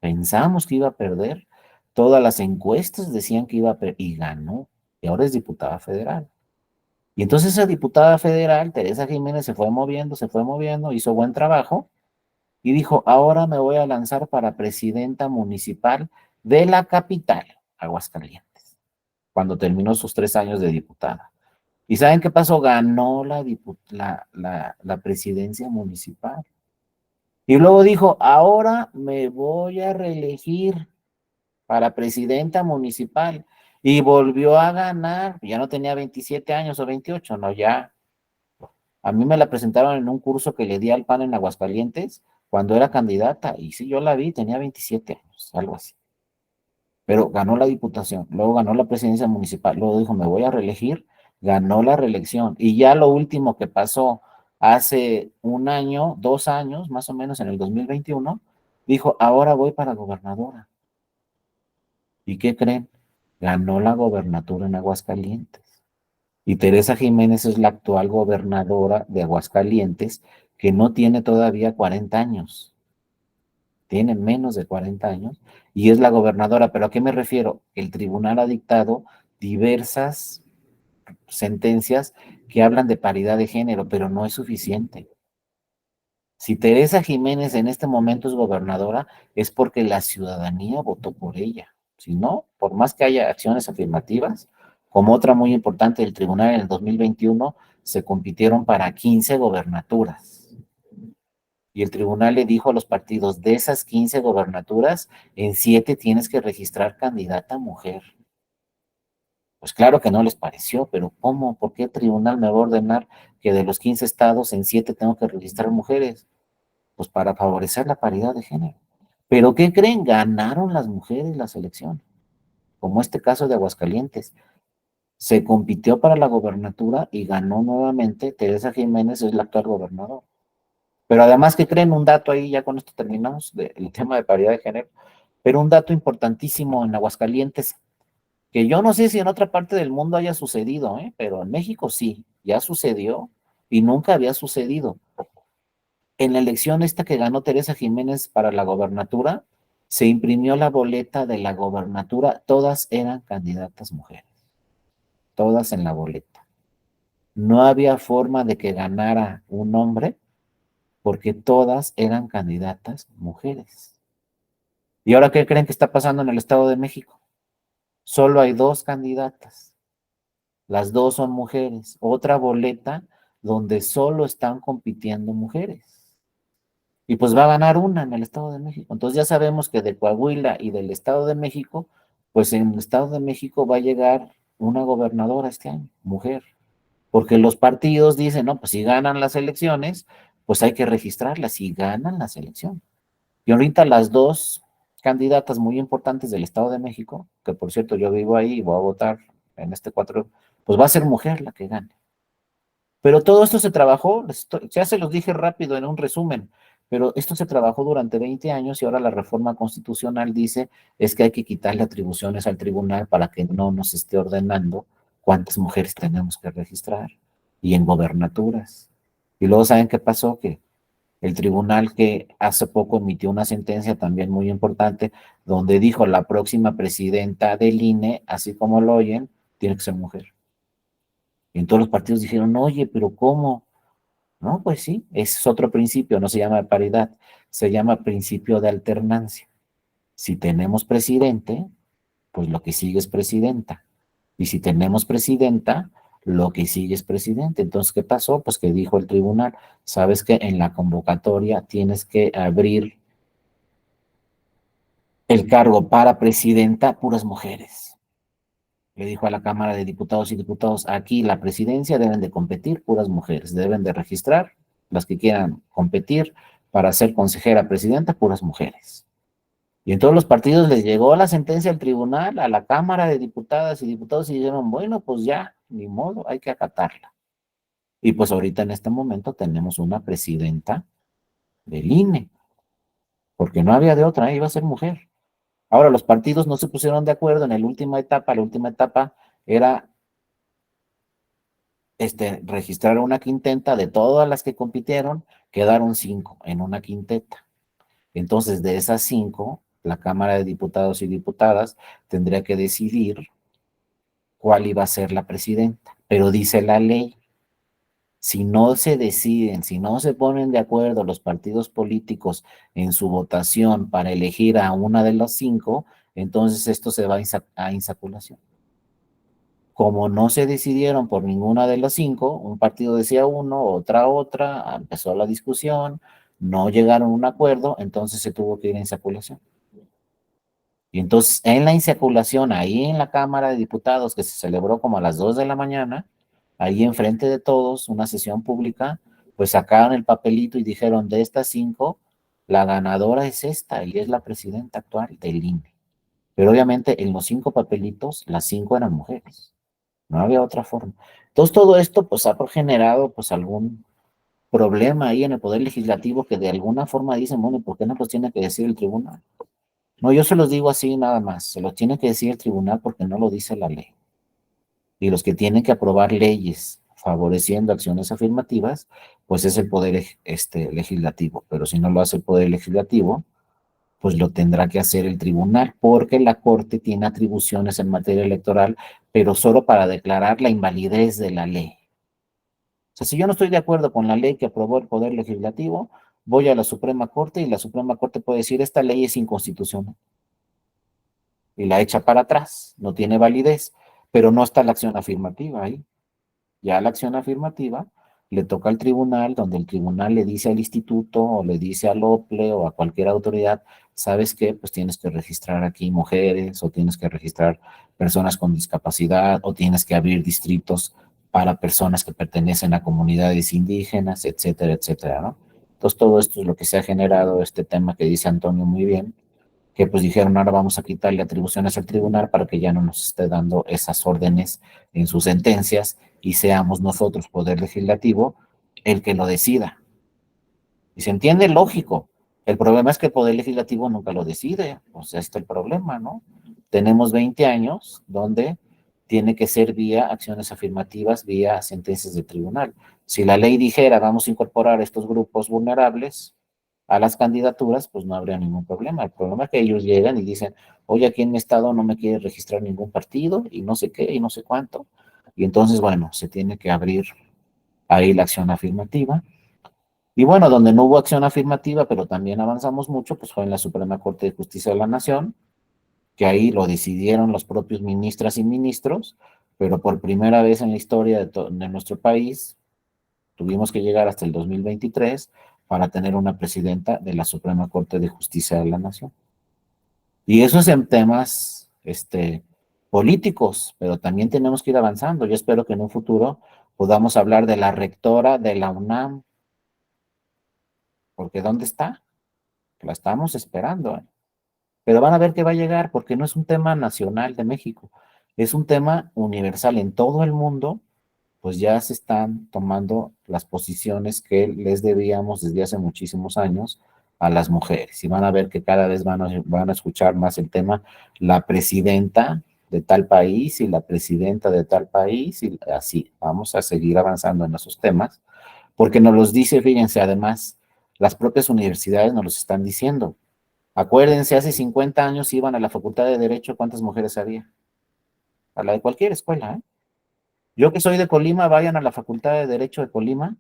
Pensamos que iba a perder, todas las encuestas decían que iba a perder, y ganó, y ahora es diputada federal. Y entonces esa diputada federal, Teresa Jiménez, se fue moviendo, hizo buen trabajo, y dijo, ahora me voy a lanzar para presidenta municipal de la capital, Aguascalientes, cuando terminó sus 3 años de diputada. ¿Y saben qué pasó? Ganó la presidencia municipal. Y luego dijo, ahora me voy a reelegir para presidenta municipal. Y volvió a ganar, ya no tenía 27 años o 28, no, ya. A mí me la presentaron en un curso que le di al PAN en Aguascalientes cuando era candidata, y sí, yo la vi, tenía 27 años, algo así. Pero ganó la diputación, luego ganó la presidencia municipal, luego dijo, me voy a reelegir, ganó la reelección. Y ya lo último que pasó hace un año, 2 años, más o menos en el 2021, dijo, ahora voy para gobernadora. ¿Y qué creen? Ganó la gobernatura en Aguascalientes. Y Teresa Jiménez es la actual gobernadora de Aguascalientes, que no tiene todavía 40 años, tiene menos de 40 años, y es la gobernadora. ¿Pero a qué me refiero? El tribunal ha dictado diversas sentencias que hablan de paridad de género, pero no es suficiente. Si Teresa Jiménez en este momento es gobernadora, es porque la ciudadanía votó por ella. Si no, por más que haya acciones afirmativas, como otra muy importante del tribunal en el 2021, se compitieron para 15 gobernaturas. Y el tribunal le dijo a los partidos, de esas 15 gobernaturas, en 7 tienes que registrar candidata mujer. Pues claro que no les pareció, pero ¿cómo? ¿Por qué el tribunal me va a ordenar que de los 15 estados en 7 tengo que registrar mujeres? Pues para favorecer la paridad de género. Pero ¿qué creen? Ganaron las mujeres las elecciones, como este caso de Aguascalientes. Se compitió para la gobernatura y ganó nuevamente. Teresa Jiménez es la actual gobernadora. Pero además, ¿qué creen? Un dato ahí, ya con esto terminamos del tema de paridad de género, pero un dato importantísimo en Aguascalientes, que yo no sé si en otra parte del mundo haya sucedido, pero en México sí, ya sucedió y nunca había sucedido. En la elección esta que ganó Teresa Jiménez para la gobernatura, se imprimió la boleta de la gobernatura, todas eran candidatas mujeres, todas en la boleta. No había forma de que ganara un hombre porque todas eran candidatas mujeres. ¿Y ahora qué creen que está pasando en el Estado de México? Solo hay 2 candidatas, las 2 son mujeres, otra boleta donde solo están compitiendo mujeres. Y pues va a ganar una en el Estado de México. Entonces ya sabemos que de Coahuila y del Estado de México, pues en el Estado de México va a llegar una gobernadora este año, mujer, porque los partidos dicen, no, pues si ganan las elecciones, pues hay que registrarlas y ganan las elecciones. Y ahorita las 2 candidatas muy importantes del Estado de México, que por cierto yo vivo ahí y voy a votar en este 4, pues va a ser mujer la que gane. Pero todo esto se trabajó, ya se los dije rápido en un resumen, pero esto se trabajó durante 20 años y ahora la reforma constitucional dice es que hay que quitarle atribuciones al tribunal para que no nos esté ordenando cuántas mujeres tenemos que registrar y en gobernaturas. Y luego, ¿saben qué pasó? Que el tribunal que hace poco emitió una sentencia también muy importante donde dijo la próxima presidenta del INE, así como lo oyen, tiene que ser mujer. Y en todos los partidos dijeron, oye, pero ¿cómo? No, pues sí, ese es otro principio, no se llama paridad, se llama principio de alternancia. Si tenemos presidente, pues lo que sigue es presidenta. Y si tenemos presidenta, lo que sigue es presidente. Entonces, ¿qué pasó? Pues que dijo el tribunal, sabes que en la convocatoria tienes que abrir el cargo para presidenta puras mujeres. Le dijo a la Cámara de Diputados y Diputados, aquí la presidencia deben de competir puras mujeres, deben de registrar las que quieran competir para ser consejera presidenta, puras mujeres. Y en todos los partidos les llegó la sentencia al tribunal, a la Cámara de Diputadas y Diputados y dijeron, bueno, pues ya, ni modo, hay que acatarla. Y pues ahorita en este momento tenemos una presidenta del INE, porque no había de otra, iba a ser mujer. Ahora, los partidos no se pusieron de acuerdo en la última etapa era registrar una quinteta de todas las que compitieron, quedaron 5 en una quinteta. Entonces, de esas 5, la Cámara de Diputados y Diputadas tendría que decidir cuál iba a ser la presidenta. Pero dice la ley, Si no se deciden, si no se ponen de acuerdo los partidos políticos en su votación para elegir a una de las cinco, entonces esto se va a insaculación. Como no se decidieron por ninguna de las cinco, un partido decía uno, otra, empezó la discusión, no llegaron a un acuerdo, entonces se tuvo que ir a insaculación. Y entonces en la insaculación, ahí en la Cámara de Diputados, que se celebró como a las 2 de la mañana, ahí enfrente de todos, una sesión pública, pues sacaron el papelito y dijeron, de estas cinco, la ganadora es esta y es la presidenta actual del INE. Pero obviamente en los cinco papelitos, las cinco eran mujeres. No había otra forma. Entonces todo esto pues ha generado pues algún problema ahí en el Poder Legislativo que de alguna forma dicen, bueno, ¿por qué no los tiene que decir el tribunal? No, yo se los digo así nada más, se los tiene que decir el tribunal porque no lo dice la ley. Y los que tienen que aprobar leyes favoreciendo acciones afirmativas, pues es el Poder Legislativo. Pero si no lo hace el Poder Legislativo, pues lo tendrá que hacer el tribunal, porque la Corte tiene atribuciones en materia electoral, pero solo para declarar la invalidez de la ley. O sea, si yo no estoy de acuerdo con la ley que aprobó el Poder Legislativo, voy a la Suprema Corte y la Suprema Corte puede decir, esta ley es inconstitucional. Y la echa para atrás, no tiene validez, pero no está la acción afirmativa ahí. Ya la acción afirmativa le toca al tribunal, donde el tribunal le dice al instituto o le dice al OPLE o a cualquier autoridad, ¿sabes qué? Pues tienes que registrar aquí mujeres o tienes que registrar personas con discapacidad o tienes que abrir distritos para personas que pertenecen a comunidades indígenas, etcétera, etcétera, ¿no? Entonces todo esto es lo que se ha generado, este tema que dice Antonio muy bien, que pues dijeron, ahora vamos a quitarle atribuciones al tribunal para que ya no nos esté dando esas órdenes en sus sentencias y seamos nosotros, Poder Legislativo, el que lo decida. Y se entiende lógico. El problema es que el Poder Legislativo nunca lo decide. O sea, este es el problema, ¿no? Tenemos 20 años donde tiene que ser vía acciones afirmativas, vía sentencias de tribunal. Si la ley dijera, vamos a incorporar estos grupos vulnerables a las candidaturas, pues no habría ningún problema. El problema es que ellos llegan y dicen, oye, aquí en mi estado no me quiere registrar ningún partido y no sé qué y no sé cuánto. Y entonces, bueno, se tiene que abrir ahí la acción afirmativa. Y bueno, donde no hubo acción afirmativa, pero también avanzamos mucho, pues fue en la Suprema Corte de Justicia de la Nación, que ahí lo decidieron los propios ministras y ministros, pero por primera vez en la historia de nuestro país, tuvimos que llegar hasta el 2023 para tener una presidenta de la Suprema Corte de Justicia de la Nación. Y eso es en temas políticos, pero también tenemos que ir avanzando. Yo espero que en un futuro podamos hablar de la rectora de la UNAM, porque ¿dónde está? La estamos esperando, ¿eh? Pero van a ver que va a llegar, porque no es un tema nacional de México, es un tema universal en todo el mundo, pues ya se están tomando las posiciones que les debíamos desde hace muchísimos años a las mujeres. Y van a ver que cada vez van a escuchar más el tema, la presidenta de tal país y la presidenta de tal país, y así vamos a seguir avanzando en esos temas, porque nos los dice, fíjense, además, las propias universidades nos los están diciendo. Acuérdense, hace 50 años iban a la Facultad de Derecho, ¿cuántas mujeres había? A la de cualquier escuela, ¿eh? Yo que soy de Colima, vayan a la Facultad de Derecho de Colima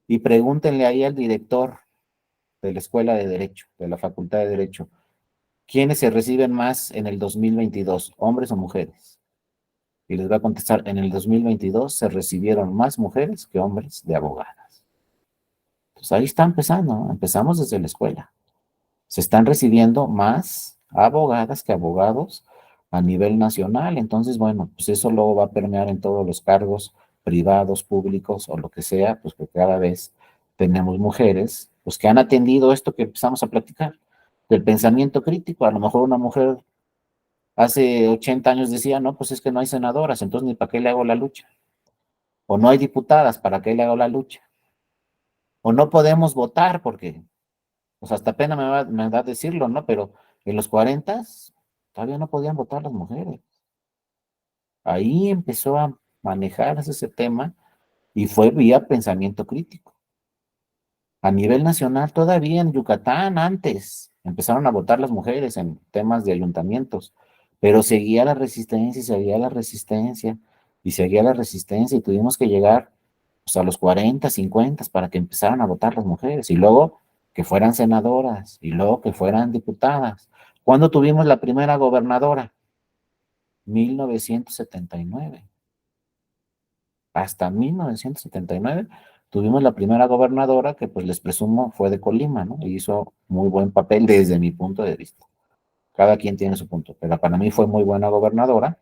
y pregúntenle ahí al director de la Escuela de Derecho, de la Facultad de Derecho, ¿quiénes se reciben más en el 2022, hombres o mujeres? Y les va a contestar, en el 2022 se recibieron más mujeres que hombres de abogadas. Pues ahí está empezando, ¿no? Empezamos desde la escuela. Se están recibiendo más abogadas que abogados a nivel nacional. Entonces, bueno, pues eso luego va a permear en todos los cargos privados, públicos o lo que sea, pues que cada vez tenemos mujeres, pues que han atendido esto que empezamos a platicar, del pensamiento crítico. A lo mejor una mujer hace 80 años decía, no, pues es que no hay senadoras, entonces ni para qué le hago la lucha. O no hay diputadas, ¿para qué le hago la lucha? O no podemos votar porque o sea, hasta pena me da decirlo, ¿no? Pero en los 40 todavía no podían votar las mujeres. Ahí empezó a manejarse ese tema y fue vía pensamiento crítico. A nivel nacional, todavía en Yucatán, antes, empezaron a votar las mujeres en temas de ayuntamientos, pero seguía la resistencia y seguía la resistencia y seguía la resistencia y tuvimos que llegar pues a los 40, 50, para que empezaran a votar las mujeres, y luego que fueran senadoras, y luego que fueran diputadas. ¿Cuándo tuvimos la primera gobernadora? 1979. Hasta 1979 tuvimos la primera gobernadora que, pues les presumo, fue de Colima, ¿no? Y hizo muy buen papel desde mi punto de vista. Cada quien tiene su punto, pero para mí fue muy buena gobernadora,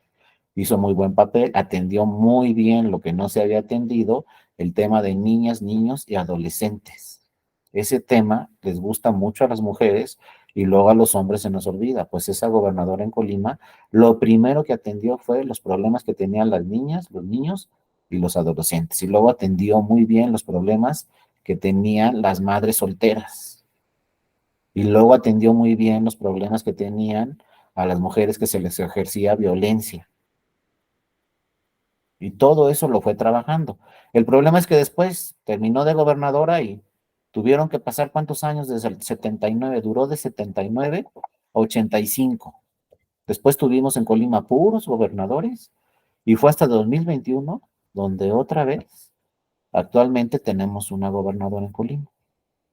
hizo muy buen papel, atendió muy bien lo que no se había atendido, el tema de niñas, niños y adolescentes. Ese tema les gusta mucho a las mujeres y luego a los hombres se nos olvida. Pues esa gobernadora en Colima, lo primero que atendió fue los problemas que tenían las niñas, los niños y los adolescentes. Y luego atendió muy bien los problemas que tenían las madres solteras. Y luego atendió muy bien los problemas que tenían a las mujeres que se les ejercía violencia. Y todo eso lo fue trabajando. El problema es que después terminó de gobernadora y tuvieron que pasar cuántos años desde el 79, duró de 79 a 85. Después tuvimos en Colima puros gobernadores y fue hasta 2021 donde otra vez actualmente tenemos una gobernadora en Colima.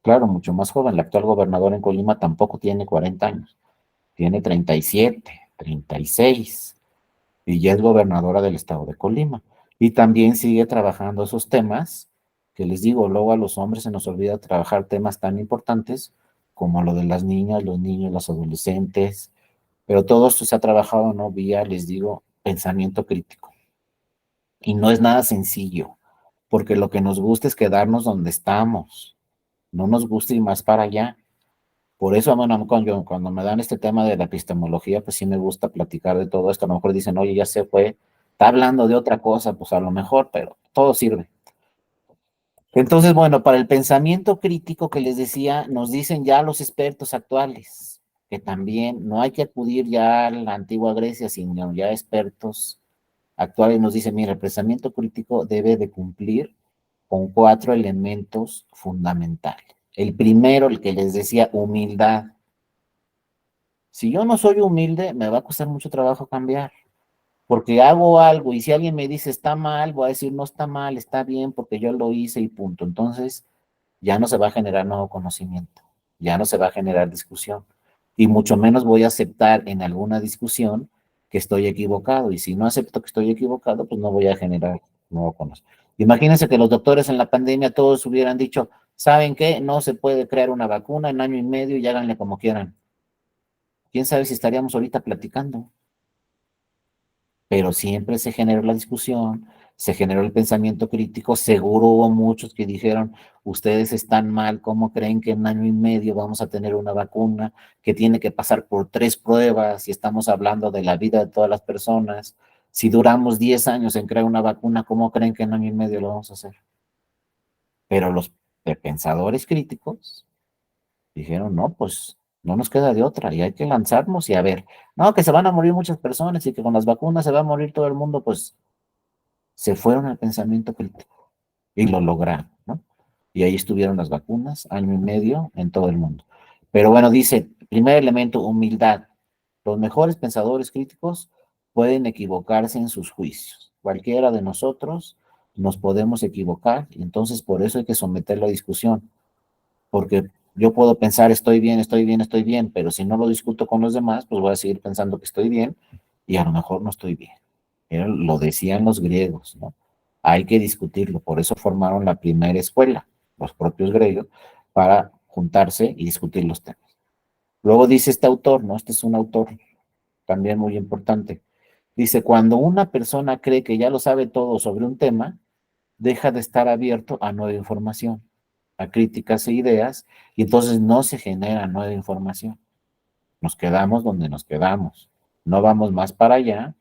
Claro, mucho más joven. La actual gobernadora en Colima tampoco tiene 40 años, tiene 37, 36 y ya es gobernadora del estado de Colima. Y también sigue trabajando esos temas, que les digo, luego a los hombres se nos olvida trabajar temas tan importantes como lo de las niñas, los niños, los adolescentes, pero todo esto se ha trabajado, ¿no? Vía, les digo, pensamiento crítico. Y no es nada sencillo, porque lo que nos gusta es quedarnos donde estamos, no nos gusta ir más para allá. Por eso, bueno, cuando me dan este tema de la epistemología, pues sí me gusta platicar de todo esto. A lo mejor dicen, oye, ya se fue, está hablando de otra cosa, pues a lo mejor, pero todo sirve. Entonces, bueno, para el pensamiento crítico que les decía, nos dicen ya los expertos actuales, que también no hay que acudir ya a la antigua Grecia, sino ya expertos actuales nos dicen, mira, el pensamiento crítico debe de cumplir con 4 elementos fundamentales. El primero, el que les decía, humildad. Si yo no soy humilde, me va a costar mucho trabajo cambiar, porque hago algo y si alguien me dice está mal, voy a decir no está mal, está bien, porque yo lo hice y punto. Entonces ya no se va a generar nuevo conocimiento, ya no se va a generar discusión y mucho menos voy a aceptar en alguna discusión que estoy equivocado y si no acepto que estoy equivocado, pues no voy a generar nuevo conocimiento. Imagínense que los doctores en la pandemia todos hubieran dicho, ¿saben qué? No se puede crear una vacuna en año y medio y háganle como quieran. ¿Quién sabe si estaríamos ahorita platicando? Pero siempre se generó la discusión, se generó el pensamiento crítico, seguro hubo muchos que dijeron, ustedes están mal, ¿cómo creen que en año y medio vamos a tener una vacuna que tiene que pasar por 3 pruebas y estamos hablando de la vida de todas las personas? Si duramos 10 años en crear una vacuna, ¿cómo creen que en año y medio lo vamos a hacer? Pero los pensadores críticos dijeron, no, pues no nos queda de otra y hay que lanzarnos y a ver, no, que se van a morir muchas personas y que con las vacunas se va a morir todo el mundo, pues se fueron al pensamiento crítico y lo lograron, ¿no? Y ahí estuvieron las vacunas, año y medio en todo el mundo. Pero bueno, dice, primer elemento, humildad. Los mejores pensadores críticos pueden equivocarse en sus juicios. Cualquiera de nosotros nos podemos equivocar y entonces por eso hay que someterlo a discusión porque yo puedo pensar estoy bien, estoy bien, estoy bien, pero si no lo discuto con los demás, pues voy a seguir pensando que estoy bien y a lo mejor no estoy bien. Pero lo decían los griegos, ¿no? Hay que discutirlo, por eso formaron la primera escuela, los propios griegos, para juntarse y discutir los temas. Luego dice este autor, ¿no? Este es un autor también muy importante. Dice, cuando una persona cree que ya lo sabe todo sobre un tema, deja de estar abierto a nueva información, a críticas e ideas, y entonces no se genera nueva información. Nos quedamos donde nos quedamos. No vamos más para allá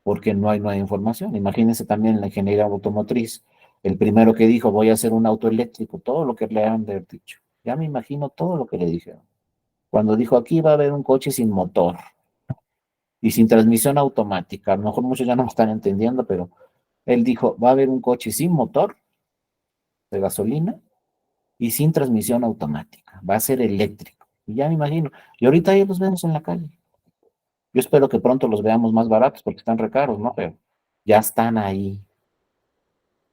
porque no hay nueva información. Imagínense también la ingeniería automotriz. El primero que dijo, voy a hacer un auto eléctrico, todo lo que le han dicho. Ya me imagino todo lo que le dijeron. Cuando dijo, aquí va a haber un coche sin motor y sin transmisión automática. A lo mejor muchos ya no me están entendiendo, pero él dijo, va a haber un coche sin motor de gasolina y sin transmisión automática. Va a ser eléctrico. Y ya me imagino. Y ahorita ahí los vemos en la calle. Yo espero que pronto los veamos más baratos porque están recaros, ¿no? Pero ya están ahí.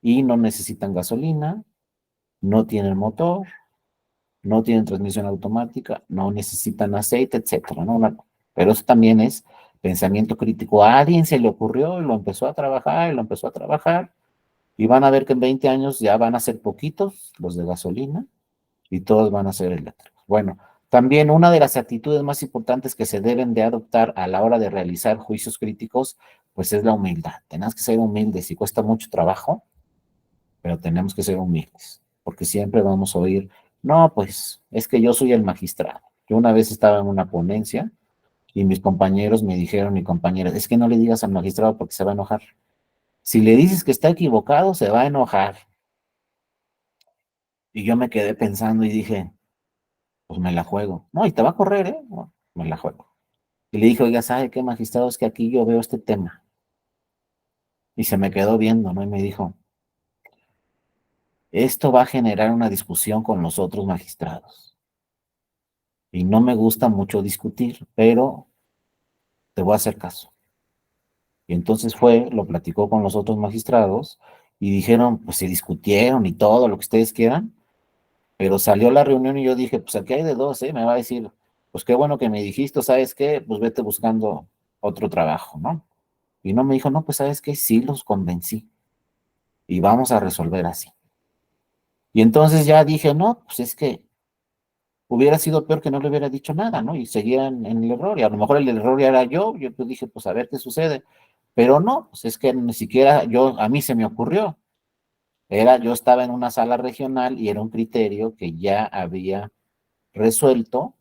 y no necesitan gasolina, no tienen motor, no tienen transmisión automática, no necesitan aceite, etcétera, ¿no? Pero eso también es pensamiento crítico. A alguien se le ocurrió y lo empezó a trabajar y lo empezó a trabajar y van a ver que en 20 años ya van a ser poquitos los de gasolina y todos van a ser eléctricos. Bueno, también una de las actitudes más importantes que se deben de adoptar a la hora de realizar juicios críticos, pues es la humildad. Tenemos que ser humildes y cuesta mucho trabajo, pero tenemos que ser humildes, porque siempre vamos a oír, no, pues es que yo soy el magistrado. Yo una vez estaba en una ponencia y mis compañeros me dijeron, mi compañera, es que no le digas al magistrado porque se va a enojar. Si le dices que está equivocado, se va a enojar. Y yo me quedé pensando y dije, pues me la juego. No, y te va a correr, ¿eh? No, me la juego. Y le dije, oiga, ¿sabe qué, magistrado? Es que aquí yo veo este tema. Y se me quedó viendo, ¿no? Y me dijo, esto va a generar una discusión con los otros magistrados. Y no me gusta mucho discutir, pero te voy a hacer caso. Y entonces fue, lo platicó con los otros magistrados y dijeron, pues se discutieron y todo lo que ustedes quieran, pero salió la reunión y yo dije, pues aquí hay de dos, ¿eh? Me va a decir, pues qué bueno que me dijiste, ¿sabes qué? Pues vete buscando otro trabajo, ¿no? Y no me dijo, no, pues ¿sabes qué? Sí los convencí y vamos a resolver así. Y entonces ya dije, no, pues es que hubiera sido peor que no le hubiera dicho nada, ¿no? Y seguían en el error, y a lo mejor el error ya era yo pues dije, pues a ver qué sucede. Pero no, pues es que ni siquiera yo, a mí se me ocurrió. Yo estaba en una sala regional y era un criterio que ya había resuelto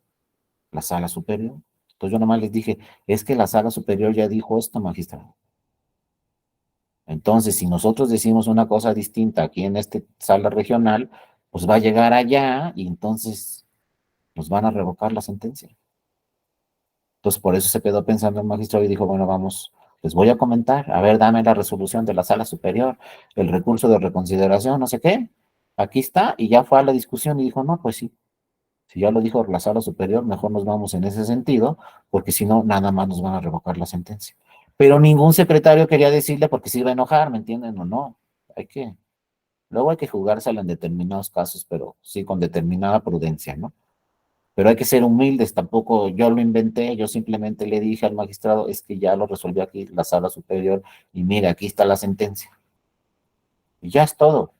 la sala superior. Entonces yo nomás les dije, es que la sala superior ya dijo esto, magistrado. Entonces, si nosotros decimos una cosa distinta aquí en esta sala regional, pues va a llegar allá y entonces nos van a revocar la sentencia. Entonces, por eso se quedó pensando el magistrado y dijo, bueno, vamos, les voy a comentar, a ver, dame la resolución de la sala superior, el recurso de reconsideración, no sé qué, aquí está, y ya fue a la discusión y dijo, no, pues sí, si ya lo dijo la sala superior, mejor nos vamos en ese sentido, porque si no, nada más nos van a revocar la sentencia. Pero ningún secretario quería decirle porque se iba a enojar, ¿me entienden o no? Hay que, luego hay que jugársela en determinados casos, pero sí con determinada prudencia, ¿no? Pero hay que ser humildes, tampoco yo lo inventé, yo simplemente le dije al magistrado, es que ya lo resolvió aquí la sala superior y mira, aquí está la sentencia. Y ya es todo.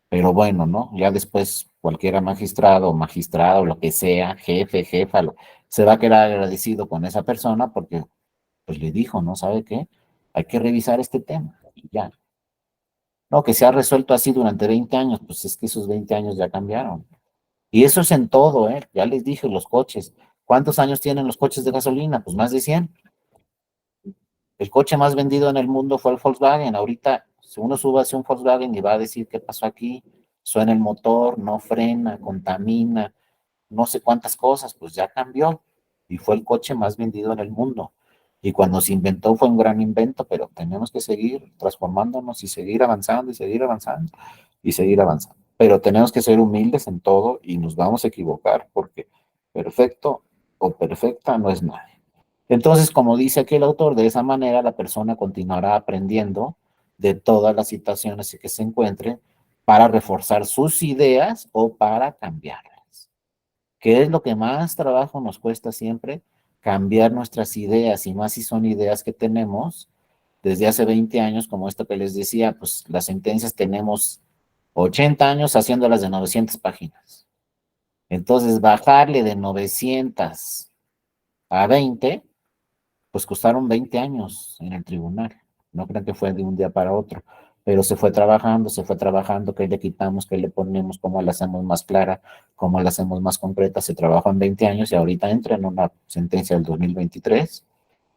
Pero bueno, ¿no? Ya después cualquiera magistrado o magistrado, lo que sea, jefe, jefa, se va a quedar agradecido con esa persona porque pues le dijo, ¿no? ¿Sabe qué? Hay que revisar este tema y ya. No, que se ha resuelto así durante 20 años, pues es que esos 20 años ya cambiaron. Y eso es en todo, ¿eh? Ya les dije, los coches. ¿Cuántos años tienen los coches de gasolina? Pues más de 100. El coche más vendido en el mundo fue el Volkswagen. Ahorita, si uno sube hacia un Volkswagen y va a decir qué pasó aquí, suena el motor, no frena, contamina, no sé cuántas cosas, pues ya cambió. Y fue el coche más vendido en el mundo. Y cuando se inventó fue un gran invento, pero tenemos que seguir transformándonos y seguir avanzando y seguir avanzando y seguir avanzando. Pero tenemos que ser humildes en todo y nos vamos a equivocar porque perfecto o perfecta no es nadie. Entonces, como dice aquí el autor, de esa manera la persona continuará aprendiendo de todas las situaciones que se encuentren para reforzar sus ideas o para cambiarlas. ¿Qué es lo que más trabajo nos cuesta siempre? Cambiar nuestras ideas, y más si son ideas que tenemos desde hace 20 años, como esto que les decía, pues las sentencias tenemos 80 años haciéndolas de 900 páginas. Entonces, bajarle de 900 a 20 pues costaron 20 años en el tribunal. No crean que fue de un día para otro, pero se fue trabajando, qué le quitamos, qué le ponemos, cómo la hacemos más clara, cómo la hacemos más concreta. Se trabajó en 20 años y ahorita entra en una sentencia del 2023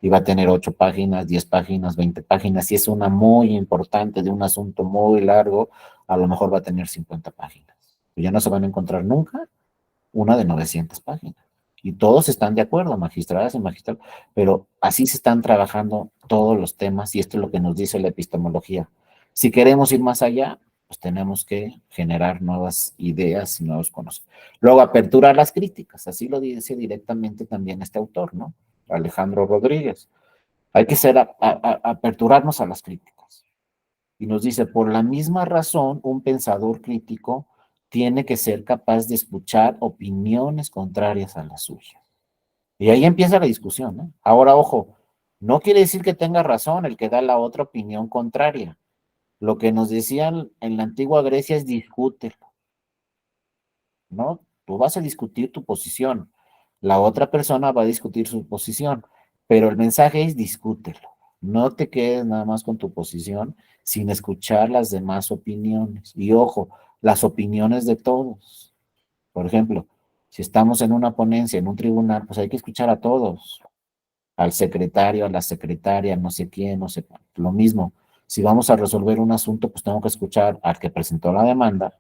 y va a tener 8 páginas, 10 páginas, 20 páginas. Si es una muy importante de un asunto muy largo, a lo mejor va a tener 50 páginas. Ya no se van a encontrar nunca una de 900 páginas. Y todos están de acuerdo, magistradas y magistrados, pero así se están trabajando todos los temas y esto es lo que nos dice la epistemología. Si queremos ir más allá, pues tenemos que generar nuevas ideas y nuevos conocimientos. Luego, apertura a las críticas, así lo dice directamente también este autor, ¿no? Alejandro Rodríguez. Hay que ser aperturarnos a las críticas. Y nos dice, por la misma razón, un pensador crítico tiene que ser capaz de escuchar opiniones contrarias a la suya. Y ahí empieza la discusión, ¿no? Ahora, ojo, no quiere decir que tenga razón el que da la otra opinión contraria. Lo que nos decían en la antigua Grecia es discútelo, ¿no? Tú vas a discutir tu posición, la otra persona va a discutir su posición, pero el mensaje es discútelo. No te quedes nada más con tu posición sin escuchar las demás opiniones. Y ojo, las opiniones de todos. Por ejemplo, si estamos en una ponencia, en un tribunal, pues hay que escuchar a todos, al secretario, a la secretaria, no sé quién, no sé, lo mismo. Si vamos a resolver un asunto, pues tengo que escuchar al que presentó la demanda,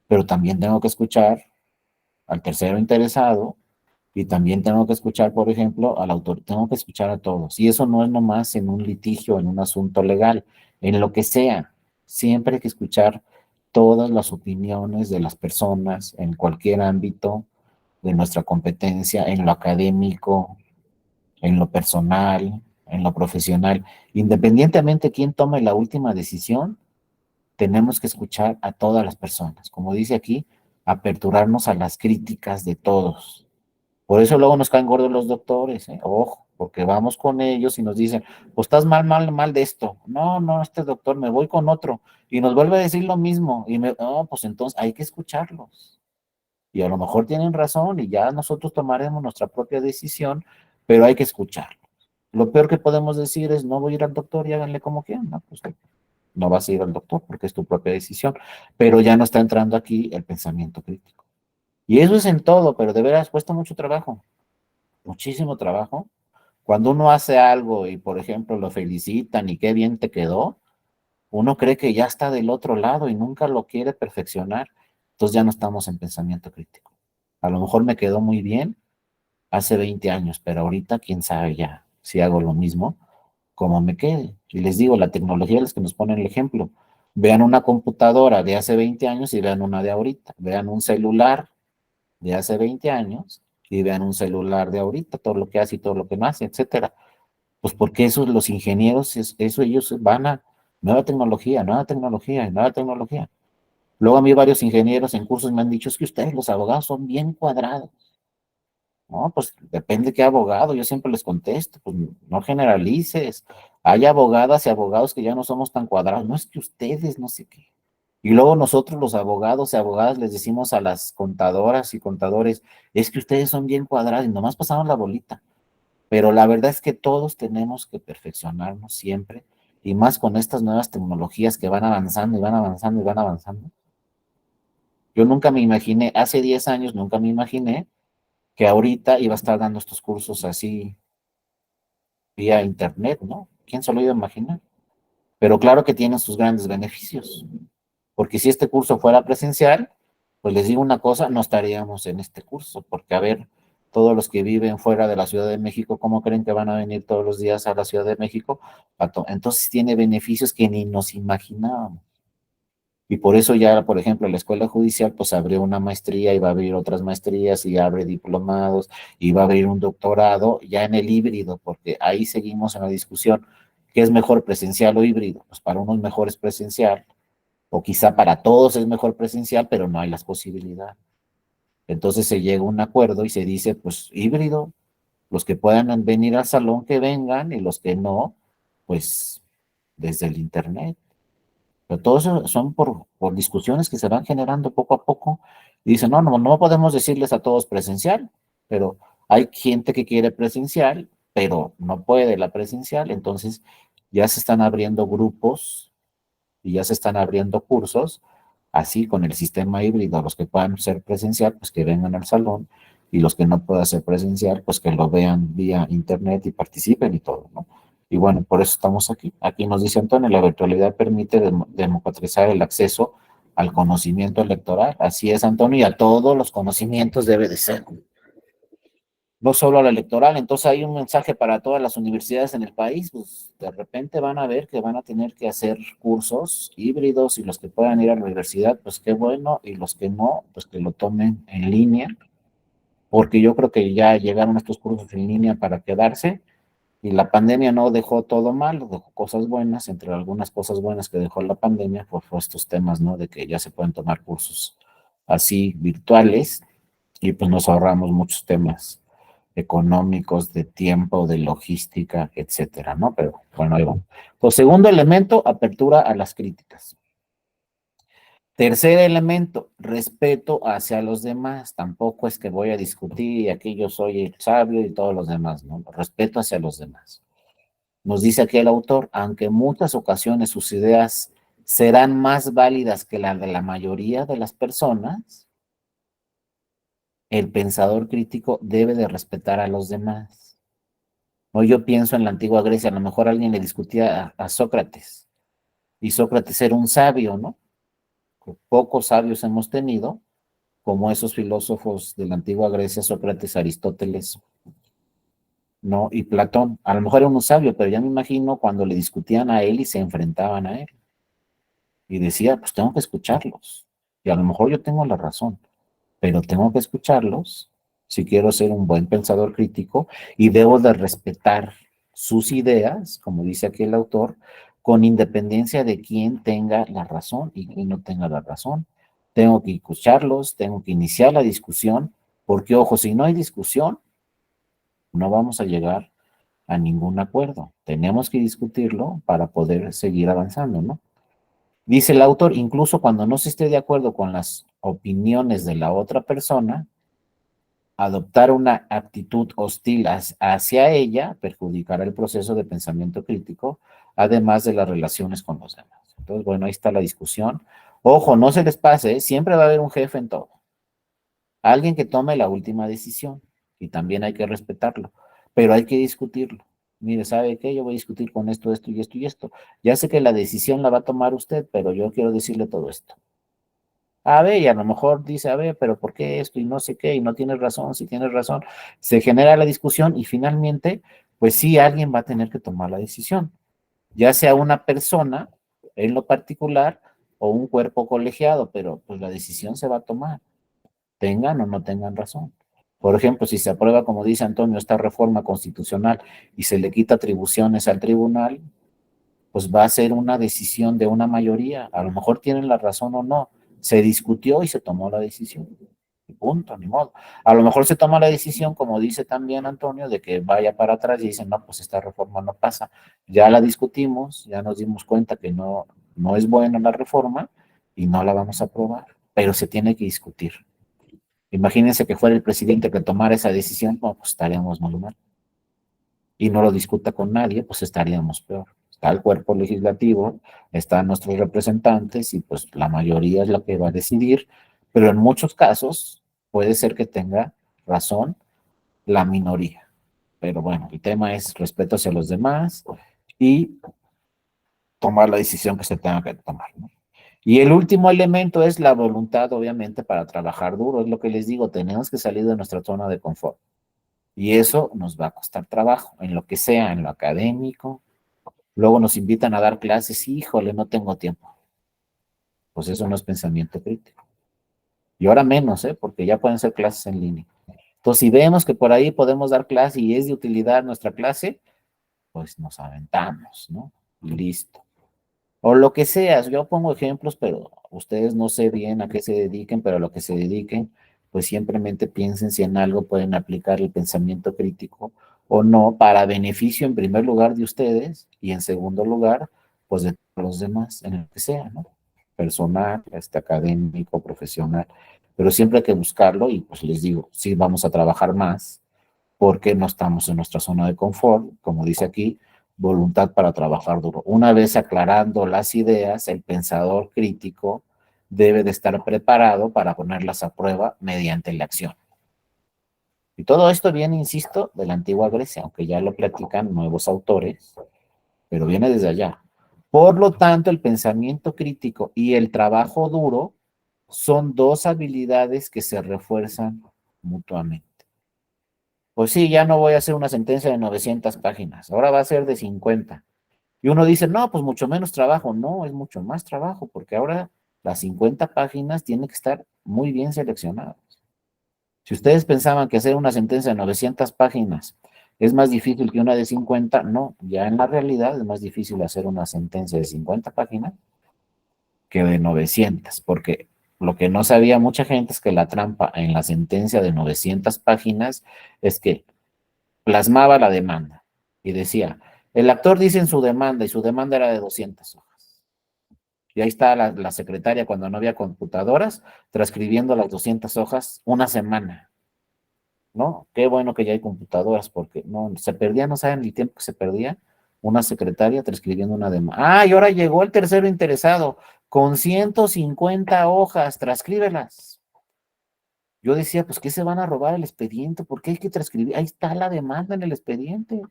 pero también tengo que escuchar al tercero interesado y también tengo que escuchar, por ejemplo, al autor, tengo que escuchar a todos. Y eso no es nomás en un litigio, en un asunto legal, en lo que sea. Siempre hay que escuchar todas las opiniones de las personas en cualquier ámbito de nuestra competencia, en lo académico, en lo personal, en lo profesional. Independientemente de quién tome la última decisión, tenemos que escuchar a todas las personas. Como dice aquí, aperturarnos a las críticas de todos. Por eso luego nos caen gordos los doctores, ¿eh? Ojo, porque vamos con ellos y nos dicen, pues estás mal, mal, mal de esto. No, no, este doctor, me voy con otro. Y nos vuelve a decir lo mismo. Y no, pues entonces hay que escucharlos. Y a lo mejor tienen razón y ya nosotros tomaremos nuestra propia decisión, pero hay que escucharlos. Lo peor que podemos decir es, no voy a ir al doctor y háganle como quieran. No, pues no vas a ir al doctor porque es tu propia decisión. Pero ya no está entrando aquí el pensamiento crítico. Y eso es en todo, pero de veras cuesta mucho trabajo, muchísimo trabajo. Cuando uno hace algo y, por ejemplo, lo felicitan y qué bien te quedó, uno cree que ya está del otro lado y nunca lo quiere perfeccionar. Entonces ya no estamos en pensamiento crítico. A lo mejor me quedó muy bien hace 20 años, pero ahorita quién sabe ya si hago lo mismo, como me quede. Y les digo, la tecnología es que nos ponen el ejemplo. Vean una computadora de hace 20 años y vean una de ahorita. Vean un celular de hace 20 años y vean un celular de ahorita, todo lo que hace y todo lo que no hace, etcétera. Pues porque esos, los ingenieros, eso ellos van a nueva tecnología, nueva tecnología, nueva tecnología. Luego a mí varios ingenieros en cursos me han dicho, es que ustedes los abogados son bien cuadrados. No, pues depende qué abogado, yo siempre les contesto, pues no generalices. Hay abogadas y abogados que ya no somos tan cuadrados, no es que ustedes, no sé qué. Y luego nosotros los abogados y abogadas les decimos a las contadoras y contadores, es que ustedes son bien cuadrados y nomás pasamos la bolita. Pero la verdad es que todos tenemos que perfeccionarnos siempre, y más con estas nuevas tecnologías que van avanzando y van avanzando y van avanzando. Yo nunca me imaginé, hace 10 años nunca me imaginé que ahorita iba a estar dando estos cursos así vía internet, ¿no? ¿Quién se lo iba a imaginar? Pero claro que tiene sus grandes beneficios, porque si este curso fuera presencial, pues les digo una cosa, no estaríamos en este curso, porque a ver, todos los que viven fuera de la Ciudad de México, ¿cómo creen que van a venir todos los días a la Ciudad de México? Entonces tiene beneficios que ni nos imaginábamos. Y por eso ya, por ejemplo, la escuela judicial pues abrió una maestría y va a abrir otras maestrías y abre diplomados y va a abrir un doctorado ya en el híbrido, porque ahí seguimos en la discusión, ¿qué es mejor, presencial o híbrido? Pues para unos mejor es presencial, o quizá para todos es mejor presencial, pero no hay las posibilidades. Entonces se llega a un acuerdo y se dice, pues híbrido, los que puedan venir al salón que vengan y los que no, pues desde el internet. Pero todo eso son por discusiones que se van generando poco a poco. Y dicen, no, no, no podemos decirles a todos presencial, pero hay gente que quiere presencial, pero no puede la presencial. Entonces ya se están abriendo grupos y ya se están abriendo cursos, así con el sistema híbrido. Los que puedan ser presencial, pues que vengan al salón, y los que no puedan ser presencial, pues que lo vean vía internet y participen y todo, ¿no? Y bueno, por eso estamos aquí. Aquí nos dice Antonio, la virtualidad permite democratizar el acceso al conocimiento electoral. Así es, Antonio, y a todos los conocimientos debe de ser, no solo al electoral. Entonces hay un mensaje para todas las universidades en el país, pues de repente van a ver que van a tener que hacer cursos híbridos, y los que puedan ir a la universidad, pues qué bueno, y los que no, pues que lo tomen en línea, porque yo creo que ya llegaron estos cursos en línea para quedarse, Y la pandemia no dejó todo mal, dejó cosas buenas. Entre algunas cosas buenas que dejó la pandemia, pues fue estos temas, ¿no? De que ya se pueden tomar cursos así virtuales y pues nos ahorramos muchos temas económicos, de tiempo, de logística, etcétera, ¿no? Pero bueno, ahí va. Pues segundo elemento, apertura a las críticas. Tercer elemento, respeto hacia los demás. Tampoco es que voy a discutir y aquí yo soy el sabio y todos los demás, ¿no? Respeto hacia los demás. Nos dice aquí el autor, aunque en muchas ocasiones sus ideas serán más válidas que las de la mayoría de las personas, el pensador crítico debe de respetar a los demás. Hoy yo pienso en la antigua Grecia, a lo mejor alguien le discutía a Sócrates, y Sócrates era un sabio, ¿no? Pocos sabios hemos tenido, como esos filósofos de la antigua Grecia, Sócrates, Aristóteles, ¿no? Y Platón. A lo mejor era un sabio, pero ya me imagino cuando le discutían a él y se enfrentaban a él. Y decía, pues tengo que escucharlos. Y a lo mejor yo tengo la razón, pero tengo que escucharlos si quiero ser un buen pensador crítico y debo de respetar sus ideas, como dice aquí el autor, con independencia de quién tenga la razón y quién no tenga la razón. Tengo que escucharlos, tengo que iniciar la discusión, porque ojo, si no hay discusión, no vamos a llegar a ningún acuerdo. Tenemos que discutirlo para poder seguir avanzando, ¿no? Dice el autor, incluso cuando no se esté de acuerdo con las opiniones de la otra persona, adoptar una actitud hostil hacia ella perjudicará el proceso de pensamiento crítico, además de las relaciones con los demás. Entonces, bueno, ahí está la discusión. Ojo, no se les pase, ¿eh? Siempre va a haber un jefe en todo. Alguien que tome la última decisión y también hay que respetarlo, pero hay que discutirlo. Mire, ¿sabe qué? Yo voy a discutir con esto, esto y esto y esto. Ya sé que la decisión la va a tomar usted, pero yo quiero decirle todo esto. A ver, y a lo mejor dice, a ver, pero ¿por qué esto? Y no sé qué, y no tienes razón, si tienes razón. Se genera la discusión y finalmente, pues sí, alguien va a tener que tomar la decisión, ya sea una persona en lo particular o un cuerpo colegiado, pero pues la decisión se va a tomar, tengan o no tengan razón. Por ejemplo, si se aprueba, como dice Antonio, esta reforma constitucional y se le quita atribuciones al tribunal, pues va a ser una decisión de una mayoría. A lo mejor tienen la razón o no. Se discutió y se tomó la decisión. Y punto, ni modo. A lo mejor se toma la decisión, como dice también Antonio, de que vaya para atrás y dicen, no, pues esta reforma no pasa. Ya la discutimos, ya nos dimos cuenta que no es buena la reforma y no la vamos a aprobar, pero se tiene que discutir. Imagínense que fuera el presidente que tomara esa decisión, no, pues estaríamos muy mal. Y no lo discuta con nadie, pues estaríamos peor. Está el cuerpo legislativo, están nuestros representantes y pues la mayoría es la que va a decidir, pero en muchos casos puede ser que tenga razón la minoría. Pero bueno, el tema es respeto hacia los demás y tomar la decisión que se tenga que tomar, ¿no? Y el último elemento es la voluntad, obviamente, para trabajar duro. Es lo que les digo, tenemos que salir de nuestra zona de confort. Y eso nos va a costar trabajo, en lo que sea, en lo académico. Luego nos invitan a dar clases, híjole, no tengo tiempo. Pues eso no es pensamiento crítico. Y ahora menos, ¿eh? Porque ya pueden ser clases en línea. Entonces, si vemos que por ahí podemos dar clase y es de utilidad nuestra clase, pues nos aventamos, ¿no? Y listo. O lo que sea, yo pongo ejemplos, pero ustedes no sé bien a qué se dediquen, pero a lo que se dediquen, pues simplemente piensen si en algo pueden aplicar el pensamiento crítico o no, para beneficio en primer lugar de ustedes y en segundo lugar, pues de los demás, en lo que sea, ¿no? Personal, académico, profesional, pero siempre hay que buscarlo y pues les digo, sí vamos a trabajar más porque no estamos en nuestra zona de confort, como dice aquí, voluntad para trabajar duro. Una vez aclarando las ideas, el pensador crítico debe de estar preparado para ponerlas a prueba mediante la acción. Y todo esto viene, insisto, de la antigua Grecia, aunque ya lo platican nuevos autores, pero viene desde allá. Por lo tanto, el pensamiento crítico y el trabajo duro son dos habilidades que se refuerzan mutuamente. Pues sí, ya no voy a hacer una sentencia de 900 páginas, ahora va a ser de 50. Y uno dice, no, pues mucho menos trabajo. No, es mucho más trabajo, porque ahora las 50 páginas tienen que estar muy bien seleccionadas. Si ustedes pensaban que hacer una sentencia de 900 páginas ¿Es más difícil que una de 50? No, ya en la realidad es más difícil hacer una sentencia de 50 páginas que de 900, porque lo que no sabía mucha gente es que la trampa en la sentencia de 900 páginas es que plasmaba la demanda y decía, el actor dice en su demanda, y su demanda era de 200 hojas. Y ahí está la secretaria cuando no había computadoras, transcribiendo las 200 hojas una semana, ¿no? Qué bueno que ya hay computadoras, porque no, se perdía, no saben el tiempo que se perdía una secretaria transcribiendo una demanda. Ah, y ahora llegó el tercero interesado, con 150 hojas, transcríbelas. Yo decía, pues, ¿qué se van a robar el expediente? ¿Por qué hay que transcribir? Ahí está la demanda en el expediente.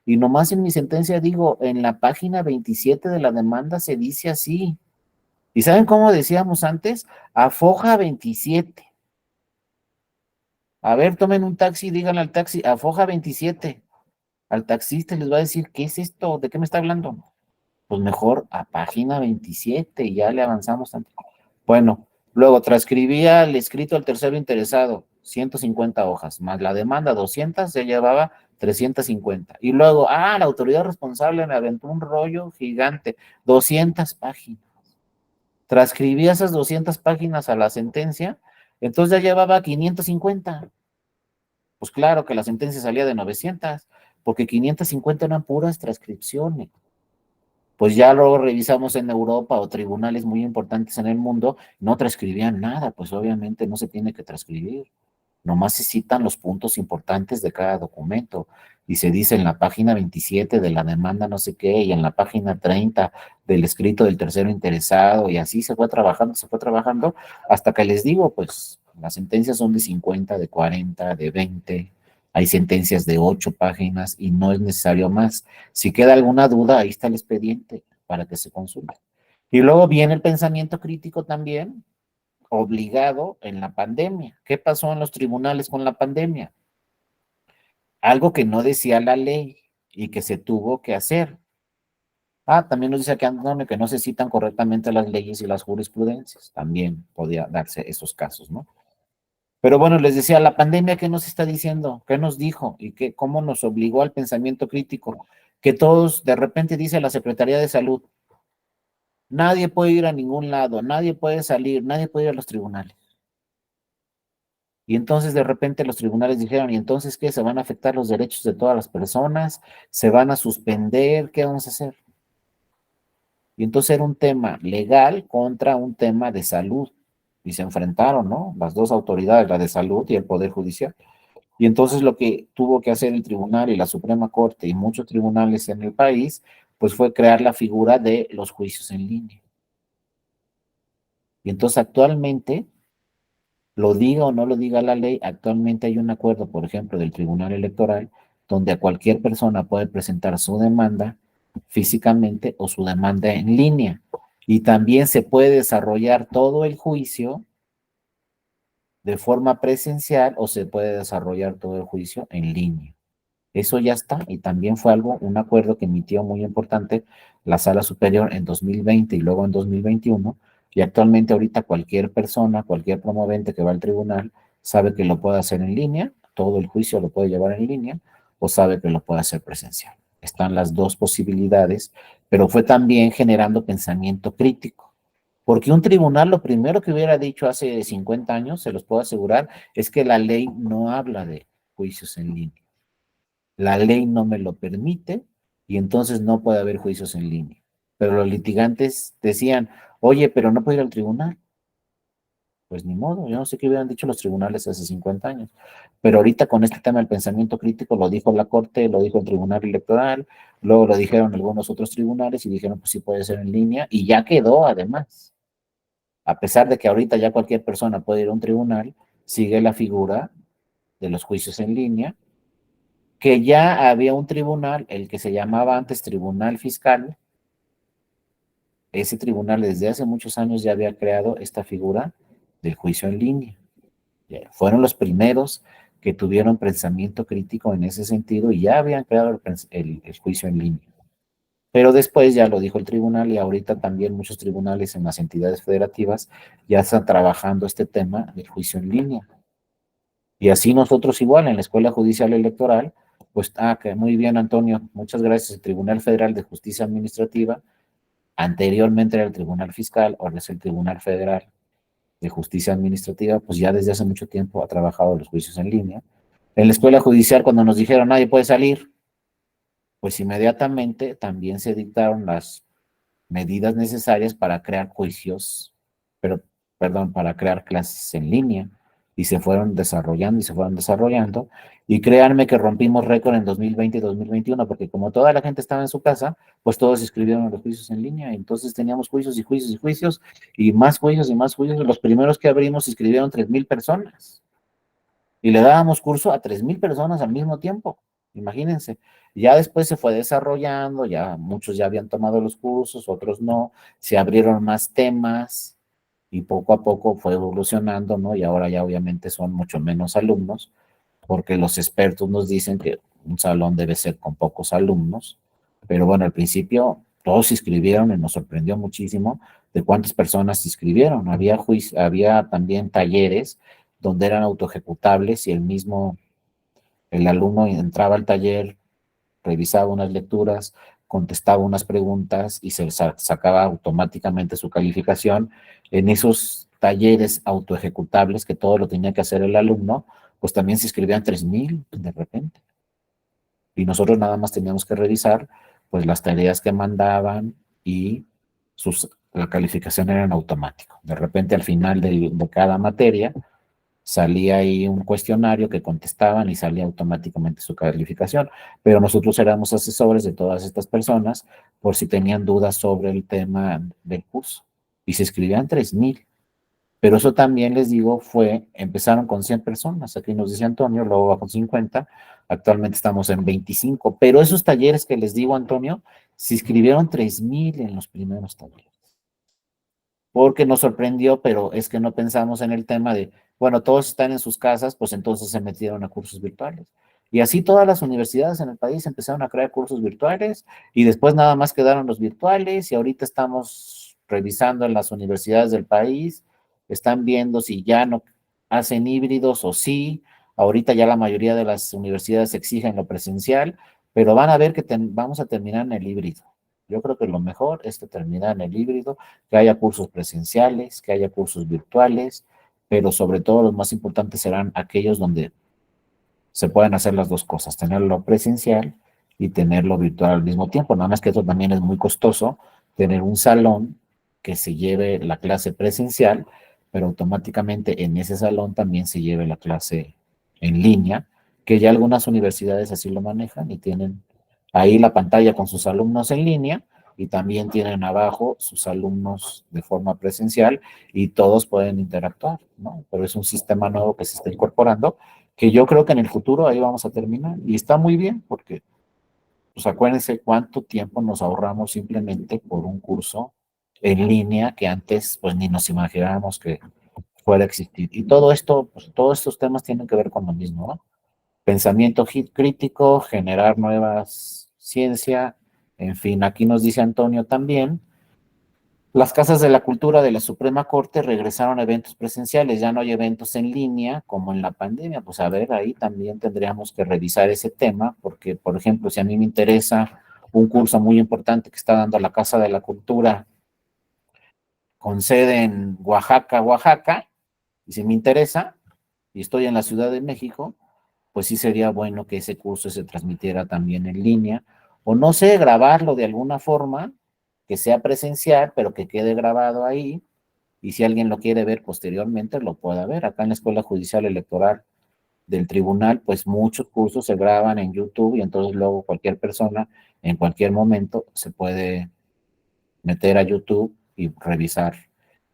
Y nomás en mi sentencia digo, en la página 27 de la demanda se dice así. ¿Y saben cómo decíamos antes? Afoja 27. A ver, tomen un taxi, díganle al taxi, afoja 27. Al taxista les va a decir, ¿qué es esto? ¿De qué me está hablando? Pues mejor a página 27 y ya le avanzamos tanto. Bueno, luego transcribía el escrito al tercero interesado, 150 hojas, más la demanda 200, se llevaba 350. Y luego, la autoridad responsable me aventó un rollo gigante, 200 páginas. Transcribía esas 200 páginas a la sentencia, entonces ya llevaba 550. Pues claro que la sentencia salía de 900, porque 550 eran puras transcripciones. Pues ya luego revisamos en Europa o tribunales muy importantes en el mundo, no transcribían nada, pues obviamente no se tiene que transcribir. Nomás se citan los puntos importantes de cada documento y se dice en la página 27 de la demanda no sé qué y en la página 30 del escrito del tercero interesado y así se fue trabajando hasta que les digo, pues las sentencias son de 50, de 40, de 20, hay sentencias de 8 páginas y no es necesario más. Si queda alguna duda, ahí está el expediente para que se consulte. Y luego viene el pensamiento crítico también, obligado en la pandemia. ¿Qué pasó en los tribunales con la pandemia? Algo que no decía la ley y que se tuvo que hacer. También nos dice aquí Antonio que no se citan correctamente las leyes y las jurisprudencias. También podía darse esos casos, ¿no? Pero bueno, les decía, la pandemia, ¿qué nos está diciendo? ¿Qué nos dijo? ¿Y qué, cómo nos obligó al pensamiento crítico? Que todos, de repente dice la Secretaría de Salud, nadie puede ir a ningún lado, nadie puede salir, nadie puede ir a los tribunales. Y entonces de repente los tribunales dijeron, ¿y entonces qué? ¿Se van a afectar los derechos de todas las personas? ¿Se van a suspender? ¿Qué vamos a hacer? Y entonces era un tema legal contra un tema de salud. Y se enfrentaron, ¿no? Las dos autoridades, la de salud y el Poder Judicial. Y entonces lo que tuvo que hacer el tribunal y la Suprema Corte y muchos tribunales en el país, pues fue crear la figura de los juicios en línea. Y entonces actualmente, lo diga o no lo diga la ley, actualmente hay un acuerdo, por ejemplo, del Tribunal Electoral, donde a cualquier persona puede presentar su demanda físicamente o su demanda en línea. Y también se puede desarrollar todo el juicio de forma presencial o se puede desarrollar todo el juicio en línea. Eso ya está y también fue algo, un acuerdo que emitió muy importante la Sala Superior en 2020 y luego en 2021 y actualmente ahorita cualquier persona, cualquier promovente que va al tribunal sabe que lo puede hacer en línea, todo el juicio lo puede llevar en línea o sabe que lo puede hacer presencial. Están las dos posibilidades, pero fue también generando pensamiento crítico. Porque un tribunal lo primero que hubiera dicho hace 50 años, se los puedo asegurar, es que la ley no habla de juicios en línea. La ley no me lo permite y entonces no puede haber juicios en línea. Pero los litigantes decían, oye, pero no puedo ir al tribunal. Pues ni modo, yo no sé qué hubieran dicho los tribunales hace 50 años. Pero ahorita con este tema del pensamiento crítico lo dijo la Corte, lo dijo el Tribunal Electoral, luego lo dijeron algunos otros tribunales y dijeron, pues sí puede ser en línea y ya quedó además. A pesar de que ahorita ya cualquier persona puede ir a un tribunal, sigue la figura de los juicios en línea que ya había un tribunal, el que se llamaba antes Tribunal Fiscal, ese tribunal desde hace muchos años ya había creado esta figura del juicio en línea. Fueron los primeros que tuvieron pensamiento crítico en ese sentido y ya habían creado el juicio en línea. Pero después ya lo dijo el tribunal y ahorita también muchos tribunales en las entidades federativas ya están trabajando este tema del juicio en línea. Y así nosotros igual en la Escuela Judicial Electoral Pues, que muy bien, Antonio, muchas gracias. El Tribunal Federal de Justicia Administrativa, anteriormente era el Tribunal Fiscal, ahora es el Tribunal Federal de Justicia Administrativa, pues ya desde hace mucho tiempo ha trabajado los juicios en línea. En la escuela judicial, cuando nos dijeron nadie puede salir, pues inmediatamente también se dictaron las medidas necesarias para crear juicios, pero, perdón, para crear clases en línea. Y se fueron desarrollando y se fueron desarrollando. Y créanme que rompimos récord en 2020 y 2021, porque como toda la gente estaba en su casa, pues todos se inscribieron a los juicios en línea. Entonces teníamos juicios y juicios y juicios, y más juicios y más juicios. Los primeros que abrimos se inscribieron 3,000 personas. Y le dábamos curso a 3,000 personas al mismo tiempo. Imagínense. Ya después se fue desarrollando, ya muchos ya habían tomado los cursos, otros no, se abrieron más temas y poco a poco fue evolucionando, ¿no? Y ahora ya obviamente son mucho menos alumnos, porque los expertos nos dicen que un salón debe ser con pocos alumnos, pero bueno, al principio todos se inscribieron y nos sorprendió muchísimo de cuántas personas se inscribieron. Había también talleres donde eran autoejecutables y el alumno entraba al taller, revisaba unas lecturas, contestaba unas preguntas y se sacaba automáticamente su calificación. En esos talleres autoejecutables, que todo lo tenía que hacer el alumno, pues también se inscribían 3,000 de repente. Y nosotros nada más teníamos que revisar pues las tareas que mandaban y la calificación era en automático. De repente al final de cada materia salía ahí un cuestionario que contestaban y salía automáticamente su calificación, pero nosotros éramos asesores de todas estas personas por si tenían dudas sobre el tema del curso. Y se escribían 3,000. Pero eso también les digo, empezaron con 100 personas, aquí nos dice Antonio, luego va con 50, actualmente estamos en 25, pero esos talleres que les digo, Antonio, se inscribieron 3,000 en los primeros talleres, porque nos sorprendió, pero es que no pensamos en el tema de, bueno, todos están en sus casas, pues entonces se metieron a cursos virtuales. Y así todas las universidades en el país empezaron a crear cursos virtuales y después nada más quedaron los virtuales y ahorita estamos revisando en las universidades del país, están viendo si ya no hacen híbridos o sí. Ahorita ya la mayoría de las universidades exigen lo presencial, pero van a ver que vamos a terminar en el híbrido. Yo creo que lo mejor es que terminar en el híbrido, que haya cursos presenciales, que haya cursos virtuales, pero sobre todo los más importantes serán aquellos donde se pueden hacer las dos cosas, tenerlo presencial y tenerlo virtual al mismo tiempo. Nada más que eso también es muy costoso, tener un salón que se lleve la clase presencial, pero automáticamente en ese salón también se lleve la clase en línea, que ya algunas universidades así lo manejan y tienen ahí la pantalla con sus alumnos en línea y también tienen abajo sus alumnos de forma presencial y todos pueden interactuar, ¿no? Pero es un sistema nuevo que se está incorporando, que yo creo que en el futuro ahí vamos a terminar. Y está muy bien porque, pues acuérdense cuánto tiempo nos ahorramos simplemente por un curso en línea que antes pues ni nos imaginábamos que fuera a existir. Y todo esto, pues todos estos temas tienen que ver con lo mismo, ¿no? Pensamiento crítico, generar nuevas ciencia, en fin, aquí nos dice Antonio también, las casas de la cultura de la Suprema Corte regresaron a eventos presenciales, ya no hay eventos en línea como en la pandemia. Pues a ver, ahí también tendríamos que revisar ese tema, porque, por ejemplo, si a mí me interesa un curso muy importante que está dando la Casa de la Cultura con sede en Oaxaca, Oaxaca, y si me interesa, y estoy en la Ciudad de México, pues sí sería bueno que ese curso se transmitiera también en línea, o no sé, grabarlo de alguna forma, que sea presencial, pero que quede grabado ahí, y si alguien lo quiere ver posteriormente, lo pueda ver. Acá en la Escuela Judicial Electoral del Tribunal, pues muchos cursos se graban en YouTube y entonces luego cualquier persona en cualquier momento se puede meter a YouTube y revisar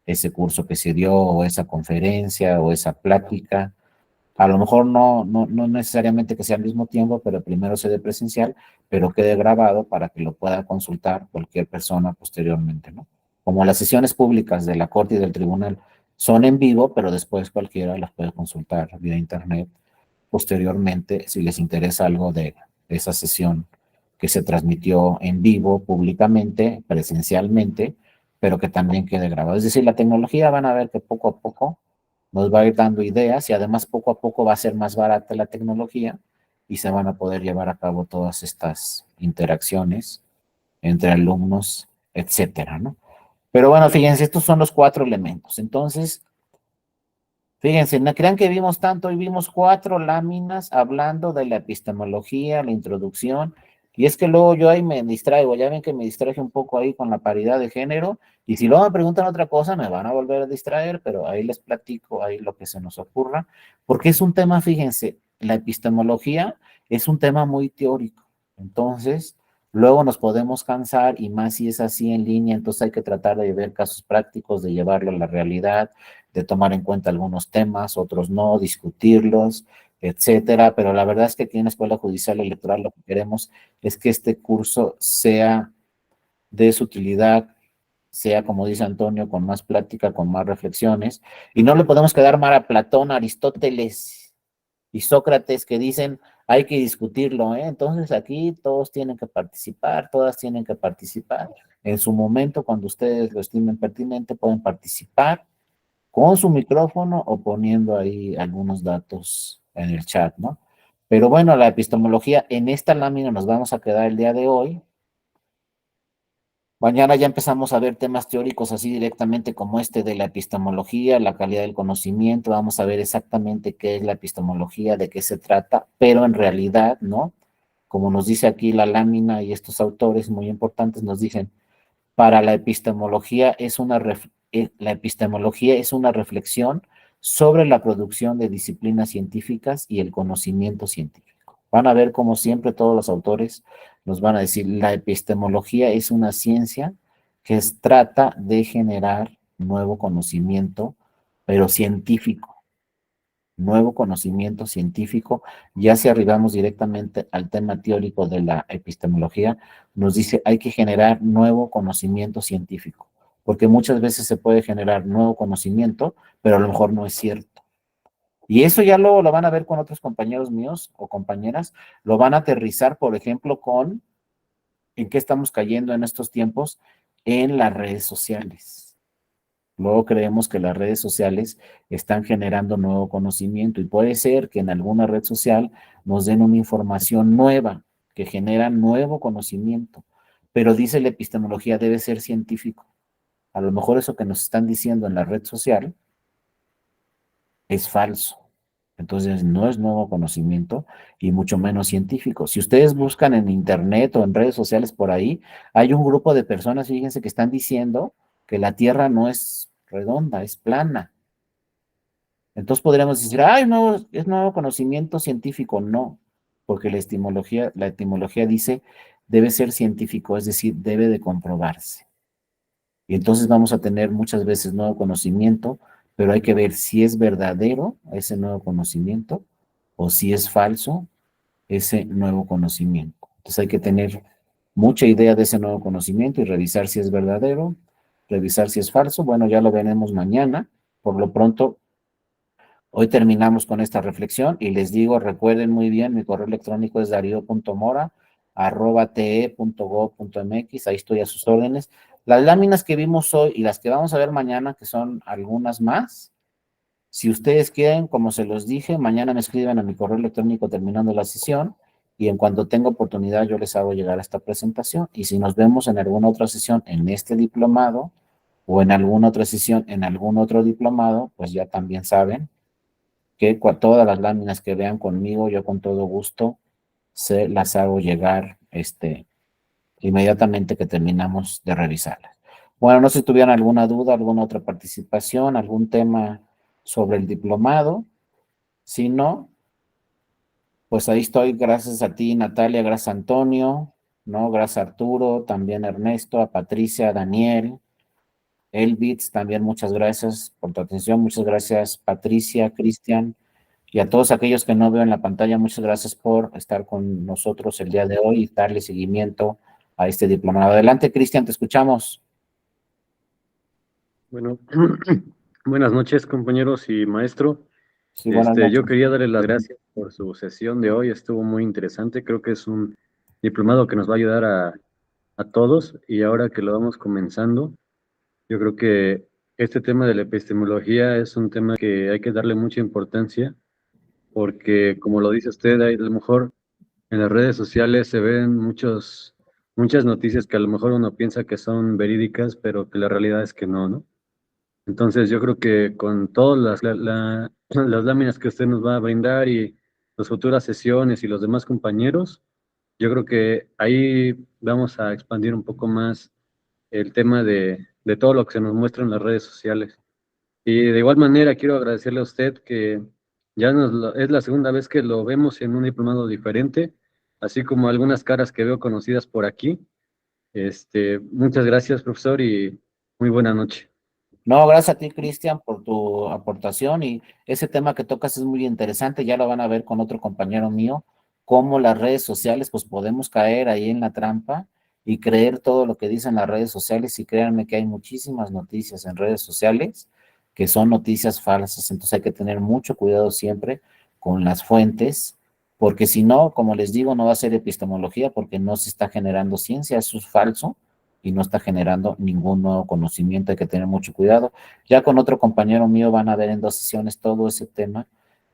ese curso que se dio o esa conferencia o esa plática. A lo mejor no necesariamente que sea al mismo tiempo, pero primero se dé presencial, pero quede grabado para que lo pueda consultar cualquier persona posteriormente, ¿no? Como las sesiones públicas de la Corte y del Tribunal son en vivo, pero después cualquiera las puede consultar vía internet posteriormente si les interesa algo de esa sesión que se transmitió en vivo, públicamente, presencialmente, pero que también quede grabado. Es decir, la tecnología van a ver que poco a poco nos va a ir dando ideas y además poco a poco va a ser más barata la tecnología y se van a poder llevar a cabo todas estas interacciones entre alumnos, etcétera, ¿no? Pero bueno, fíjense, estos son los 4 elementos. Entonces, fíjense, no crean que vimos tanto, hoy vimos 4 láminas hablando de la epistemología, la introducción, y es que luego yo ahí me distraigo, ya ven que me distraje un poco ahí con la paridad de género, y si luego me preguntan otra cosa, me van a volver a distraer, pero ahí les platico ahí lo que se nos ocurra, porque es un tema, fíjense, la epistemología es un tema muy teórico, entonces luego nos podemos cansar, y más si es así en línea, entonces hay que tratar de ver casos prácticos, de llevarlo a la realidad, de tomar en cuenta algunos temas, otros no, discutirlos, etcétera. Pero la verdad es que aquí en la Escuela Judicial Electoral lo que queremos es que este curso sea de su utilidad, sea, como dice Antonio, con más plática, con más reflexiones, y no le podemos quedar mal a Platón, Aristóteles y Sócrates que dicen hay que discutirlo, ¿eh? Entonces aquí todos tienen que participar, todas tienen que participar. En su momento, cuando ustedes lo estimen pertinente, pueden participar con su micrófono o poniendo ahí algunos datos en el chat, ¿no? Pero bueno, la epistemología, en esta lámina nos vamos a quedar el día de hoy. Mañana ya empezamos a ver temas teóricos así directamente como este de la epistemología, la calidad del conocimiento. Vamos a ver exactamente qué es la epistemología, de qué se trata, pero en realidad, ¿no? Como nos dice aquí la lámina y estos autores muy importantes nos dicen, para la epistemología la epistemología es una reflexión sobre la producción de disciplinas científicas y el conocimiento científico. Van a ver como siempre todos los autores nos van a decir, la epistemología es una ciencia que trata de generar nuevo conocimiento, pero científico, nuevo conocimiento científico. Ya si arribamos directamente al tema teórico de la epistemología, nos dice hay que generar nuevo conocimiento científico, porque muchas veces se puede generar nuevo conocimiento, pero a lo mejor no es cierto. Y eso ya lo van a ver con otros compañeros míos o compañeras, lo van a aterrizar, por ejemplo, con en qué estamos cayendo en estos tiempos en las redes sociales. Luego creemos que las redes sociales están generando nuevo conocimiento y puede ser que en alguna red social nos den una información nueva que genera nuevo conocimiento, pero dice la epistemología debe ser científico. A lo mejor eso que nos están diciendo en la red social es falso. Entonces no es nuevo conocimiento y mucho menos científico. Si ustedes buscan en internet o en redes sociales por ahí, hay un grupo de personas, fíjense, que están diciendo que la Tierra no es redonda, es plana. Entonces podríamos decir, ay, no, es nuevo conocimiento científico. No, porque la etimología dice debe ser científico, es decir, debe de comprobarse. Y entonces vamos a tener muchas veces nuevo conocimiento, pero hay que ver si es verdadero ese nuevo conocimiento o si es falso ese nuevo conocimiento. Entonces hay que tener mucha idea de ese nuevo conocimiento y revisar si es verdadero, revisar si es falso. Bueno, ya lo veremos mañana. Por lo pronto, hoy terminamos con esta reflexión y les digo, recuerden muy bien, mi correo electrónico es darío.mora@te.gov.mx, ahí estoy a sus órdenes. Las láminas que vimos hoy y las que vamos a ver mañana, que son algunas más, si ustedes quieren, como se los dije, mañana me escriben a mi correo electrónico terminando la sesión y en cuanto tenga oportunidad yo les hago llegar a esta presentación. Y si nos vemos en alguna otra sesión en este diplomado o en alguna otra sesión en algún otro diplomado, pues ya también saben que todas las láminas que vean conmigo, yo con todo gusto se las hago llegar inmediatamente que terminamos de revisarlas. Bueno, no sé si tuvieran alguna duda, alguna otra participación, algún tema sobre el diplomado. Si no, pues ahí estoy. Gracias a ti, Natalia, gracias Antonio, ¿no? Gracias a Arturo, también a Ernesto, a Patricia, a Daniel, Elbitz, también muchas gracias por tu atención. Muchas gracias, Patricia, Cristian. Y a todos aquellos que no veo en la pantalla, muchas gracias por estar con nosotros el día de hoy y darle seguimiento a este diplomado. Adelante, Cristian, te escuchamos. Bueno, buenas noches, compañeros y maestro. Sí, buenas Yo noches. quería darle las gracias por su sesión de hoy. Estuvo muy interesante. Creo que es un diplomado que nos va a ayudar a todos. Y ahora que lo vamos comenzando, yo creo que este tema de la epistemología es un tema que hay que darle mucha importancia, porque como lo dice usted, a lo mejor en las redes sociales se ven muchas noticias que a lo mejor uno piensa que son verídicas, pero que la realidad es que no, ¿no? Entonces yo creo que con todas las láminas que usted nos va a brindar y las futuras sesiones y los demás compañeros, yo creo que ahí vamos a expandir un poco más el tema de todo lo que se nos muestra en las redes sociales. Y de igual manera quiero agradecerle a usted que es la segunda vez que lo vemos en un diplomado diferente, así como algunas caras que veo conocidas por aquí. Muchas gracias, profesor, y muy buena noche. No, gracias a ti, Cristian, por tu aportación y ese tema que tocas es muy interesante, ya lo van a ver con otro compañero mío, cómo las redes sociales, pues podemos caer ahí en la trampa y creer todo lo que dicen las redes sociales y créanme que hay muchísimas noticias en redes sociales que son noticias falsas, entonces hay que tener mucho cuidado siempre con las fuentes, porque si no, como les digo, no va a ser epistemología porque no se está generando ciencia, eso es falso y no está generando ningún nuevo conocimiento, hay que tener mucho cuidado. Ya con otro compañero mío van a ver en 2 sesiones todo ese tema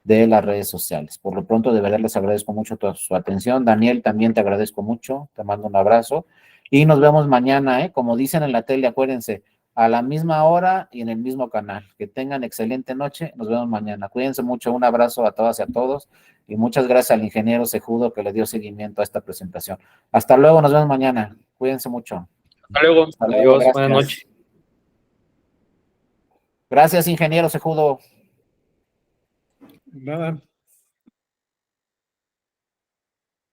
de las redes sociales. Por lo pronto, de verdad les agradezco mucho toda su atención. Daniel, también te agradezco mucho, te mando un abrazo y nos vemos mañana, ¿eh? Como dicen en la tele, acuérdense, a la misma hora y en el mismo canal. Que tengan excelente noche, nos vemos mañana. Cuídense mucho, un abrazo a todas y a todos y muchas gracias al ingeniero Sejudo que le dio seguimiento a esta presentación. Hasta luego, nos vemos mañana. Cuídense mucho. Hasta luego. Hasta luego, Adiós. Buenas gracias. noches. Gracias, ingeniero Sejudo. Nada.